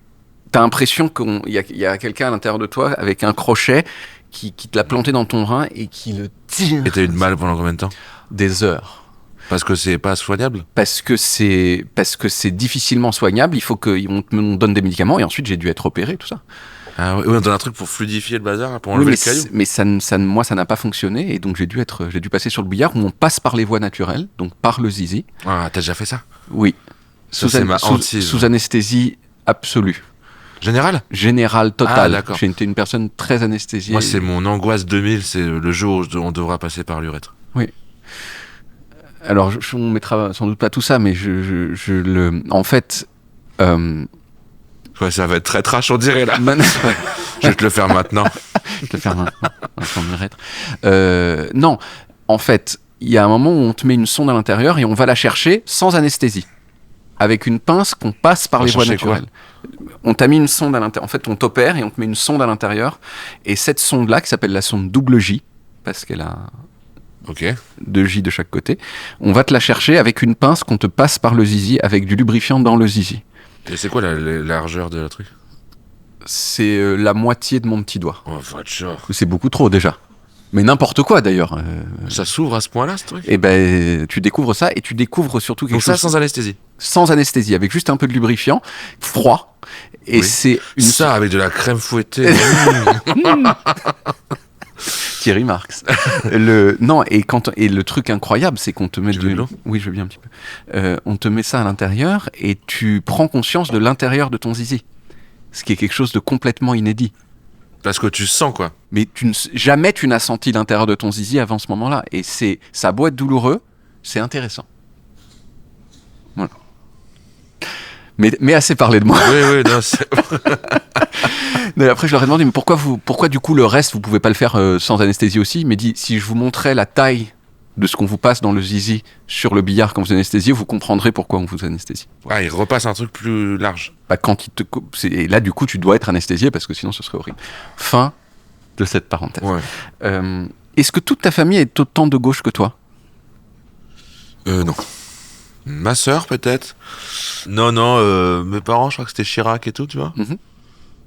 Speaker 1: T'as l'impression qu'il y a quelqu'un à l'intérieur de toi avec un crochet qui te l'a planté dans ton rein et qui le tire.
Speaker 2: Et t'as eu de mal pendant combien de temps?
Speaker 1: Des heures.
Speaker 2: Parce que c'est pas soignable?
Speaker 1: Parce que c'est difficilement soignable. Il faut qu'on donne des médicaments et ensuite j'ai dû être opéré, tout ça.
Speaker 2: Ah oui, on donne un truc pour fluidifier le bazar, pour enlever le caillou.
Speaker 1: Mais moi, ça n'a pas fonctionné et donc j'ai dû passer sur le billard où on passe par les voies naturelles, donc par le zizi.
Speaker 2: Ah, t'as déjà fait ça?
Speaker 1: Oui.
Speaker 2: Sous
Speaker 1: anesthésie absolue. Générale totale.
Speaker 2: Ah, d'accord.
Speaker 1: J'ai été une personne très anesthésiée.
Speaker 2: Moi, c'est mon angoisse 2000, c'est le jour où on devra passer par l'urètre.
Speaker 1: Oui. Alors, on mettra sans doute pas tout ça, mais en fait...
Speaker 2: Ouais, ça va être très trash, on dirait, là. Je vais te le faire maintenant.
Speaker 1: Je vais te le faire maintenant, sans l'urètre. Non, en fait, il y a un moment où on te met une sonde à l'intérieur et on va la chercher sans anesthésie. Avec une pince qu'on passe par les voies naturelles. On t'a mis une sonde à l'intérieur. En fait, on t'opère et on te met une sonde à l'intérieur. Et cette sonde-là, qui s'appelle la sonde double J, parce qu'elle a... deux J de chaque côté. On va te la chercher avec une pince qu'on te passe par le zizi avec du lubrifiant dans le zizi.
Speaker 2: Et c'est quoi la largeur de la truc?
Speaker 1: C'est la moitié de mon petit doigt.
Speaker 2: Oh,
Speaker 1: c'est beaucoup trop déjà. Mais n'importe quoi d'ailleurs.
Speaker 2: Ça s'ouvre à ce point-là, ce truc?
Speaker 1: Et ben, tu découvres ça et tu découvres surtout quelque chose.
Speaker 2: Donc ça sans anesthésie?
Speaker 1: Sans anesthésie, avec juste un peu de lubrifiant, froid. Et c'est une...
Speaker 2: Ça avec de la crème fouettée.
Speaker 1: Thierry Marx. Non, et le truc incroyable, c'est qu'on te met
Speaker 2: de l'eau.
Speaker 1: Oui, je veux bien un petit peu. On te met ça à l'intérieur et tu prends conscience de l'intérieur de ton zizi. Ce qui est quelque chose de complètement inédit.
Speaker 2: Parce que tu sens quoi.
Speaker 1: Mais jamais tu n'as senti l'intérieur de ton zizi avant ce moment-là. Et ça a beau être douloureux, c'est intéressant. Voilà. Mais assez parlé de moi.
Speaker 2: Oui, non, c'est...
Speaker 1: Mais après, je leur ai demandé, mais pourquoi du coup le reste, vous pouvez pas le faire sans anesthésie aussi? Mais dit, si je vous montrais la taille de ce qu'on vous passe dans le zizi sur le billard quand vous anesthésiez, vous comprendrez pourquoi on vous anesthésie.
Speaker 2: Ah, il repasse un truc plus large.
Speaker 1: Bah, quand il te coupe, et là, du coup, tu dois être anesthésié parce que sinon, ce serait horrible. Fin de cette parenthèse.
Speaker 2: Ouais.
Speaker 1: Est-ce que toute ta famille est autant de gauche que toi?
Speaker 2: Non. Ma sœur, peut-être. Non, mes parents, je crois que c'était Chirac et tout, tu vois. Mm-hmm.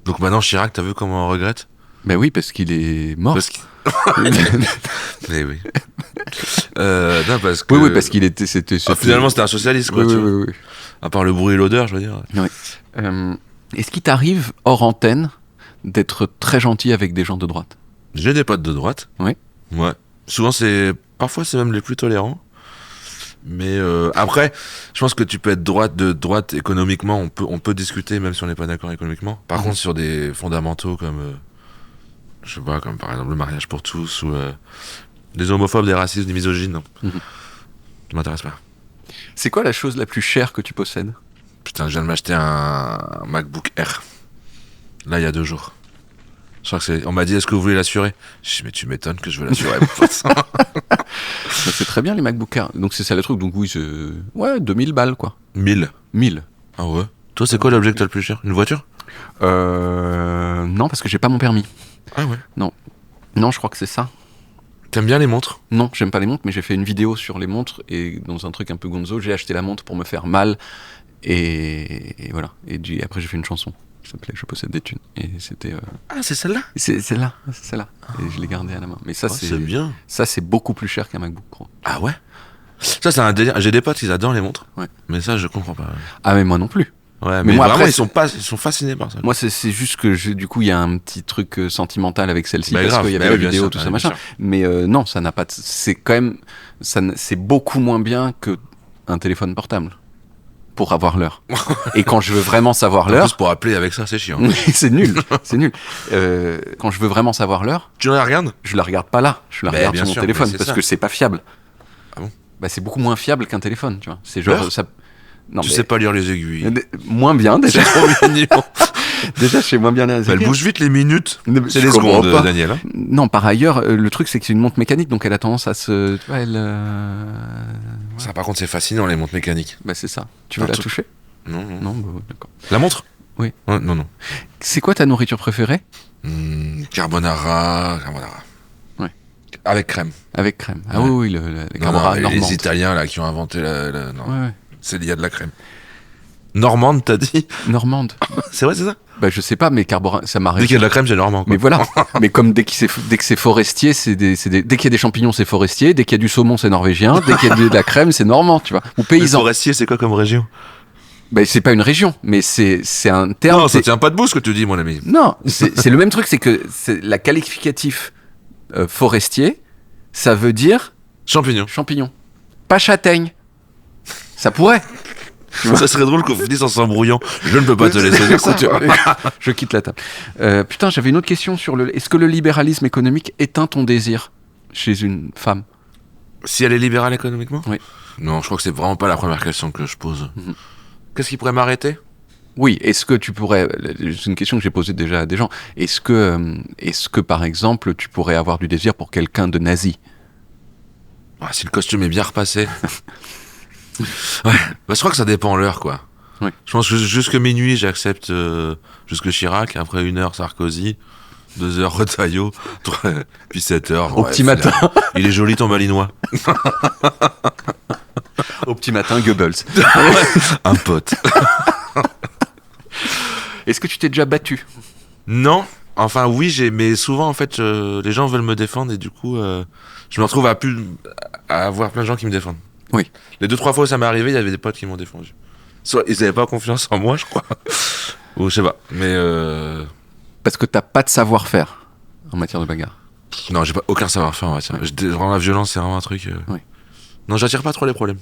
Speaker 2: Donc maintenant, Chirac, t'as vu comment on regrette?
Speaker 1: Ben oui, parce qu'il est mort.
Speaker 2: Mais oui. Non, parce que...
Speaker 1: Oui, parce qu'il était...
Speaker 2: finalement, c'était un socialiste, quoi.
Speaker 1: Oui.
Speaker 2: À part le bruit et l'odeur, je veux dire.
Speaker 1: Oui. Est-ce qu'il t'arrive, hors antenne, d'être très gentil avec des gens de droite?
Speaker 2: J'ai des potes de droite.
Speaker 1: Oui.
Speaker 2: Ouais. Souvent, parfois, c'est même les plus tolérants. Mais après, je pense que tu peux être de droite économiquement, on peut discuter même si on n'est pas d'accord économiquement. Par contre, sur des fondamentaux comme, je sais pas, comme par exemple le mariage pour tous ou des homophobes, des racistes, des misogynes, non. Ça m'intéresse pas.
Speaker 1: C'est quoi la chose la plus chère que tu possèdes?
Speaker 2: Putain, je viens de m'acheter un MacBook Air. Là, il y a 2 jours. Je crois que on m'a dit, est-ce que vous voulez l'assurer? Je dis, mais tu m'étonnes que je veux l'assurer.
Speaker 1: C'est très bien les MacBook Air. Donc c'est ça le truc. Donc oui, 2000 balles quoi.
Speaker 2: 1000. Ah ouais. Toi, c'est quoi l'objet que t'as le plus cher? Une voiture?
Speaker 1: Non, parce que j'ai pas mon permis.
Speaker 2: Ah ouais.
Speaker 1: Non, je crois que c'est ça.
Speaker 2: T'aimes bien les montres?
Speaker 1: Non, j'aime pas les montres, mais j'ai fait une vidéo sur les montres et dans un truc un peu gonzo, j'ai acheté la montre pour me faire mal et voilà. Et après j'ai fait une chanson qui s'appelait Je possède des thunes et c'était.
Speaker 2: Ah, c'est celle-là?
Speaker 1: C'est celle-là. Et je l'ai gardée à la main. Mais ça c'est
Speaker 2: bien.
Speaker 1: Ça c'est beaucoup plus cher qu'un MacBook Pro.
Speaker 2: Ah ouais? Ça c'est un délire. J'ai des potes qui adorent les montres.
Speaker 1: Ouais.
Speaker 2: Mais ça je comprends pas.
Speaker 1: Ah mais moi non plus.
Speaker 2: Ouais, mais moi, vraiment, ils sont fascinés par ça.
Speaker 1: Moi, c'est juste que du coup, il y a un petit truc sentimental avec celle-ci parce
Speaker 2: grave,
Speaker 1: qu'il y avait la vidéo, tout ça, machin. Mais non, ça n'a pas. C'est quand même, c'est beaucoup moins bien que un téléphone portable pour avoir l'heure. Et quand je veux vraiment savoir l'heure,
Speaker 2: en plus, pour appeler avec ça, c'est chiant.
Speaker 1: c'est nul. Quand je veux vraiment savoir l'heure,
Speaker 2: tu la regardes?
Speaker 1: Je la regarde pas là. Je la regarde sur mon téléphone parce que c'est pas fiable.
Speaker 2: Ah bon?
Speaker 1: Bah, c'est beaucoup moins fiable qu'un téléphone, tu vois. C'est genre ça. Non,
Speaker 2: Tu
Speaker 1: mais-
Speaker 2: sais pas lire les aiguilles.
Speaker 1: Moins bien, déjà.
Speaker 2: C'est trop mignon.
Speaker 1: Déjà, je sais moins bien les
Speaker 2: Elle
Speaker 1: aiguilles.
Speaker 2: bouge vite les minutes.
Speaker 1: Non, mais
Speaker 2: C'est
Speaker 1: je
Speaker 2: les
Speaker 1: comprends
Speaker 2: secondes,
Speaker 1: pas.
Speaker 2: Daniel. Hein.
Speaker 1: Non, par ailleurs, le truc, c'est que c'est une montre mécanique, donc elle a tendance à se... Tu vois,
Speaker 2: Ça, par contre, c'est fascinant, les montres mécaniques.
Speaker 1: Bah, c'est ça. Tu veux
Speaker 2: Un
Speaker 1: la
Speaker 2: truc.
Speaker 1: toucher?
Speaker 2: Non, non.
Speaker 1: Non, bah, d'accord.
Speaker 2: La montre?
Speaker 1: Oui.
Speaker 2: Ouais, non, non.
Speaker 1: C'est quoi ta nourriture préférée?
Speaker 2: Carbonara.
Speaker 1: Ouais.
Speaker 2: Avec crème.
Speaker 1: Avec crème. Ah
Speaker 2: Ouais.
Speaker 1: oui, les
Speaker 2: Non,
Speaker 1: carbonara
Speaker 2: non,
Speaker 1: normandes.
Speaker 2: les Italiens, là, qui ont inventé non.
Speaker 1: Ouais, ouais.
Speaker 2: Il y a de la crème. Normande, t'as dit?
Speaker 1: Normande.
Speaker 2: C'est vrai, c'est ça?
Speaker 1: Bah, je sais pas, mais carbonara, ça
Speaker 2: Dès
Speaker 1: m'arrive.
Speaker 2: qu'il y a de la crème, c'est normand, quoi.
Speaker 1: Mais voilà. Mais comme dès que c'est forestier, dès qu'il y a des champignons, c'est forestier. Dès qu'il y a du saumon, c'est norvégien. Dès qu'il y a de la crème, c'est normand, tu vois. Ou
Speaker 2: Le
Speaker 1: paysan.
Speaker 2: forestier, c'est quoi comme région?
Speaker 1: Bah, c'est pas une région, mais c'est un terme.
Speaker 2: Non, ça
Speaker 1: c'est-
Speaker 2: tient pas debout, ce que tu dis, mon ami.
Speaker 1: Non, c'est le même truc, c'est que la qualificatif forestier, ça veut dire
Speaker 2: Champignon.
Speaker 1: champignon. Pas châtaigne. Ça pourrait.
Speaker 2: Ça serait drôle qu'on finisse en s'embrouillant. Je ne peux pas te laisser dire ça.
Speaker 1: Écoute, je quitte la table. Putain, j'avais une autre question sur est-ce que le libéralisme économique éteint ton désir chez une femme?
Speaker 2: Si elle est libérale économiquement?
Speaker 1: Oui.
Speaker 2: Non, je crois que c'est vraiment pas la première question que je pose.
Speaker 1: Mhm.
Speaker 2: Qu'est-ce qui pourrait m'arrêter?
Speaker 1: Oui, est-ce que tu pourrais... C'est une question que j'ai posée déjà à des gens. Est-ce que, par exemple, tu pourrais avoir du désir pour quelqu'un de nazi?
Speaker 2: Ah, si le costume est bien repassé. Ouais. Bah, je crois que ça dépend l'heure, quoi.
Speaker 1: Oui.
Speaker 2: Je pense que jusque minuit, j'accepte jusque Chirac. Après 1h, Sarkozy. 2h, Retailleau. Puis 7h.
Speaker 1: Au petit matin.
Speaker 2: Il est joli ton malinois.
Speaker 1: Au petit matin, Goebbels.
Speaker 2: Un pote.
Speaker 1: Est-ce que tu t'es déjà battu?
Speaker 2: Non. Enfin, oui, mais souvent, en fait, les gens veulent me défendre et du coup, je me retrouve à avoir plein de gens qui me défendent.
Speaker 1: Oui.
Speaker 2: Les 2-3 fois où ça m'est arrivé, il y avait des potes qui m'ont défendu. Soit ils n'avaient pas confiance en moi, je crois. Ou je sais pas. Mais
Speaker 1: Parce que t'as pas de savoir-faire en matière de bagarre.
Speaker 2: non, j'ai pas aucun savoir-faire en matière. Vraiment, la violence, c'est vraiment un truc.
Speaker 1: Oui.
Speaker 2: Non, j'attire pas trop les problèmes.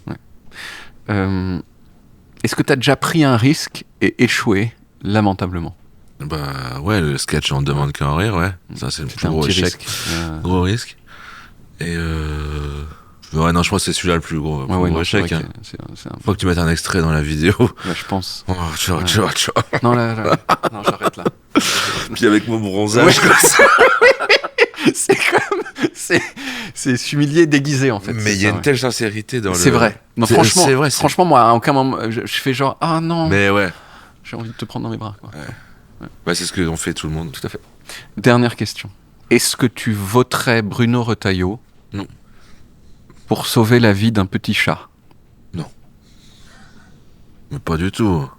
Speaker 1: Est-ce que t'as déjà pris un risque et échoué lamentablement?
Speaker 2: Bah ouais, le sketch, on ne demande qu'à en rire, ouais. Ça, c'est le plus
Speaker 1: C'était un
Speaker 2: gros
Speaker 1: petit
Speaker 2: échec.
Speaker 1: risque.
Speaker 2: Gros risque. Et ouais, non, je crois que c'est celui-là le plus gros,
Speaker 1: Ouais,
Speaker 2: gros
Speaker 1: non, c'est
Speaker 2: échec.
Speaker 1: vrai
Speaker 2: Hein.
Speaker 1: que c'est un...
Speaker 2: Faut que tu mettes un extrait dans la vidéo.
Speaker 1: Là, je pense.
Speaker 2: Oh, tu vois.
Speaker 1: Non, là. Non, j'arrête là.
Speaker 2: Puis avec mon bronzage,
Speaker 1: Ouais.
Speaker 2: comme ça.
Speaker 1: C'est comme... C'est s'humilier déguisé, en fait.
Speaker 2: Mais
Speaker 1: c'est
Speaker 2: il y a
Speaker 1: ça,
Speaker 2: une telle sincérité dans
Speaker 1: ouais.
Speaker 2: le...
Speaker 1: C'est vrai. Non, franchement,
Speaker 2: c'est vrai, c'est-
Speaker 1: franchement, moi, à aucun moment, je fais genre, ah non,
Speaker 2: Mais ouais,
Speaker 1: j'ai envie de te prendre dans mes bras. Quoi.
Speaker 2: bah, c'est ce que on fait tout le monde.
Speaker 1: Tout à fait. Dernière question. Est-ce que tu voterais Bruno Retailleau
Speaker 2: Non.
Speaker 1: pour sauver la vie d'un petit chat?
Speaker 2: Mais pas du tout.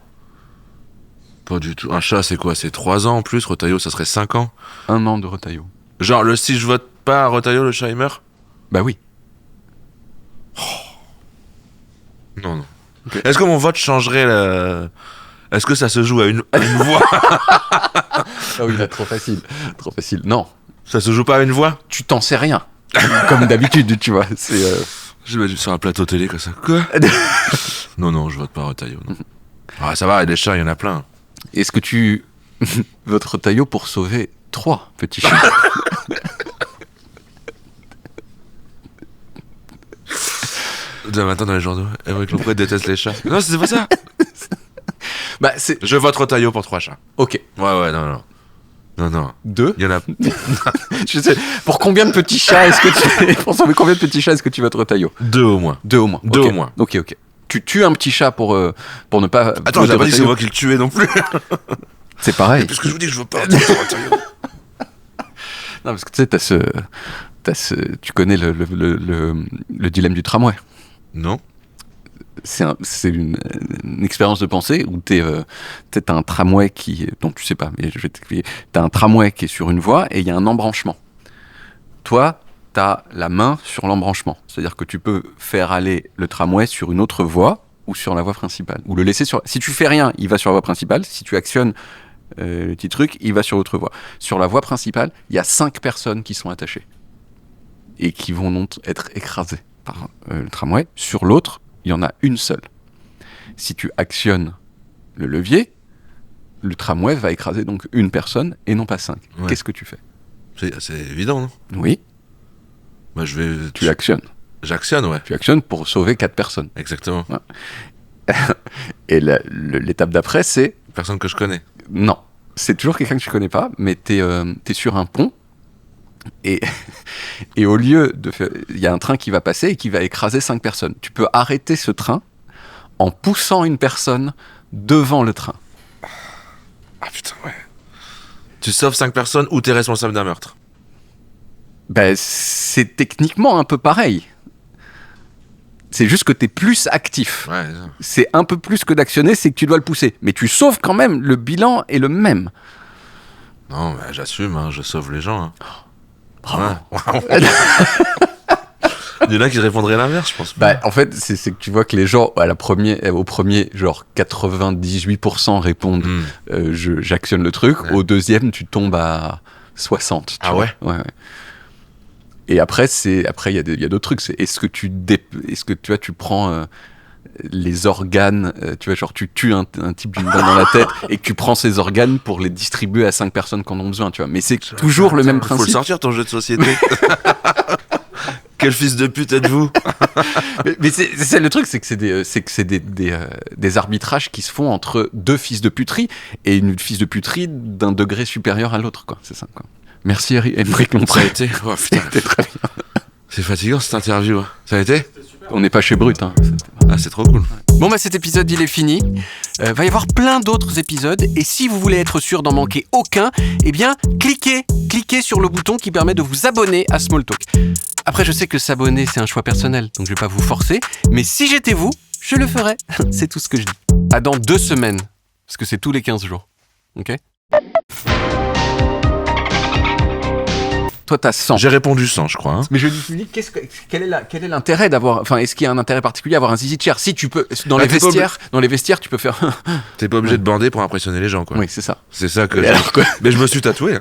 Speaker 2: Pas du tout. Un chat, c'est quoi? C'est 3 ans en plus. Retailleau, ça serait 5 ans.
Speaker 1: 1 an de Retailleau.
Speaker 2: Genre, si je vote pas à Retailleau, le chat, il meurt?
Speaker 1: Bah oui.
Speaker 2: Non, non.
Speaker 1: Ok.
Speaker 2: Est-ce que mon vote changerait la... Est-ce que ça se joue à une voix?
Speaker 1: Ah oui, là, trop facile. Trop facile. Non,
Speaker 2: Ça se joue pas à une voix?
Speaker 1: tu t'en sais rien. Comme d'habitude, tu vois. C'est...
Speaker 2: J'imagine sur un plateau télé comme ça. Quoi? Non, non, je vote pas Retailleau. Non. Ah, ça va, les chats, il y en a plein.
Speaker 1: Est-ce que tu votes Retailleau pour sauver 3 petits chats?
Speaker 2: Demain matin dans les journaux, Émeric Lompré déteste les chats. Non, c'est pas ça.
Speaker 1: Bah, c'est...
Speaker 2: Je vote Retailleau pour 3 chats.
Speaker 1: Ok.
Speaker 2: Ouais, non, non. Non, non.
Speaker 1: 2.
Speaker 2: Il y en a...
Speaker 1: Je sais. Pour combien de petits chats est-ce que tu... Pour sauver combien de petits chats est-ce que tu votes Retailleau?
Speaker 2: 2 au moins.
Speaker 1: 2 au moins.
Speaker 2: 2
Speaker 1: Ok.
Speaker 2: au moins.
Speaker 1: Ok. Tu tues un petit chat pour ne pas...
Speaker 2: Attends, j'ai
Speaker 1: voter
Speaker 2: pas dit que c'est
Speaker 1: Retailleau.
Speaker 2: moi qui le tuais non plus.
Speaker 1: C'est pareil.
Speaker 2: Puisque je vous dis que je veux pas Retailleau.
Speaker 1: Non, parce que tu sais, tu connais le dilemme du tramway.
Speaker 2: Non.
Speaker 1: C'est une expérience de pensée où t'as un tramway dont tu sais pas, mais je vais t'expliquer. T'as un tramway qui est sur une voie et il y a un embranchement. Toi, t'as la main sur l'embranchement. C'est-à-dire que tu peux faire aller le tramway sur une autre voie ou sur la voie principale. Ou le laisser sur... Si tu fais rien, il va sur la voie principale. Si tu actionnes le petit truc, il va sur l'autre voie. Sur la voie principale, il y a 5 personnes qui sont attachées et qui vont donc être écrasées par le tramway. Sur l'autre, il y en a une seule. Si tu actionnes le levier, le tramway va écraser donc une personne et non pas 5.
Speaker 2: Ouais.
Speaker 1: Qu'est-ce que tu fais?
Speaker 2: C'est évident, non?
Speaker 1: Oui,
Speaker 2: Bah, je vais...
Speaker 1: tu actionnes.
Speaker 2: J'actionne, ouais.
Speaker 1: Tu actionnes pour sauver 4 personnes.
Speaker 2: Exactement.
Speaker 1: Et l'étape d'après, c'est...
Speaker 2: Personne que je connais.
Speaker 1: Non, c'est toujours quelqu'un que tu connais pas, mais t'es sur un pont, et au lieu de faire... Il y a un train qui va passer et qui va écraser 5 personnes. Tu peux arrêter ce train en poussant une personne devant le train.
Speaker 2: Ah putain, ouais. Tu sauves 5 personnes ou t'es responsable d'un meurtre?
Speaker 1: Ben, c'est techniquement un peu pareil. C'est juste que t'es plus actif.
Speaker 2: Ouais.
Speaker 1: C'est un peu plus que d'actionner, c'est que tu dois le pousser. Mais tu sauves quand même, le bilan est le même.
Speaker 2: Non, mais j'assume, hein, je sauve les gens. Hein.
Speaker 1: Bravo.
Speaker 2: Ouais. Il y en a qui répondrait l'inverse, je pense.
Speaker 1: Bah, en fait, c'est que tu vois que les gens, au premier, genre 98% répondent j'actionne le truc. Ouais. Au deuxième, tu tombes à 60.
Speaker 2: Ah ouais?
Speaker 1: Ouais. Et après, il y a d'autres trucs. C'est est-ce que tu vois, tu prends les organes, tu vois, genre tu tues un type d'une balle dans la tête et que tu prends ses organes pour les distribuer à 5 personnes qui en ont besoin, tu vois. Mais c'est toujours le même principe.
Speaker 2: Faut le sortir ton jeu de société. Quel fils de pute êtes-vous?
Speaker 1: mais c'est le truc, c'est que c'est des arbitrages qui se font entre 2 fils de puterie et une fils de puterie d'un degré supérieur à l'autre, quoi. C'est ça, quoi. Merci Émeric Lompré.
Speaker 2: Ça a été. Oh putain.
Speaker 1: C'était très bien.
Speaker 2: C'est fatigant cette interview. Hein. Ça a été?
Speaker 1: On n'est pas chez Brut. Hein.
Speaker 2: Ah, c'est trop cool.
Speaker 1: Bon, bah cet épisode, il est fini. Va y avoir plein d'autres épisodes. Et si vous voulez être sûr d'en manquer aucun, eh bien, cliquez sur le bouton qui permet de vous abonner à Smalltalk. Après, je sais que s'abonner, c'est un choix personnel, donc je vais pas vous forcer. Mais si j'étais vous, je le ferais. C'est tout ce que je dis. À dans 2 semaines. Parce que c'est tous les 15 jours. Ok? Toi, t'as 100.
Speaker 2: J'ai répondu 100, je crois. Hein.
Speaker 1: Mais je me dis, quel est l'intérêt d'avoir... Enfin, est-ce qu'il y a un intérêt particulier à avoir un zizi de chair? Si tu peux... Dans les vestiaires, tu peux faire...
Speaker 2: T'es pas obligé de bander pour impressionner les gens, quoi.
Speaker 1: Oui, c'est ça.
Speaker 2: C'est ça que...
Speaker 1: Mais je me
Speaker 2: suis tatoué.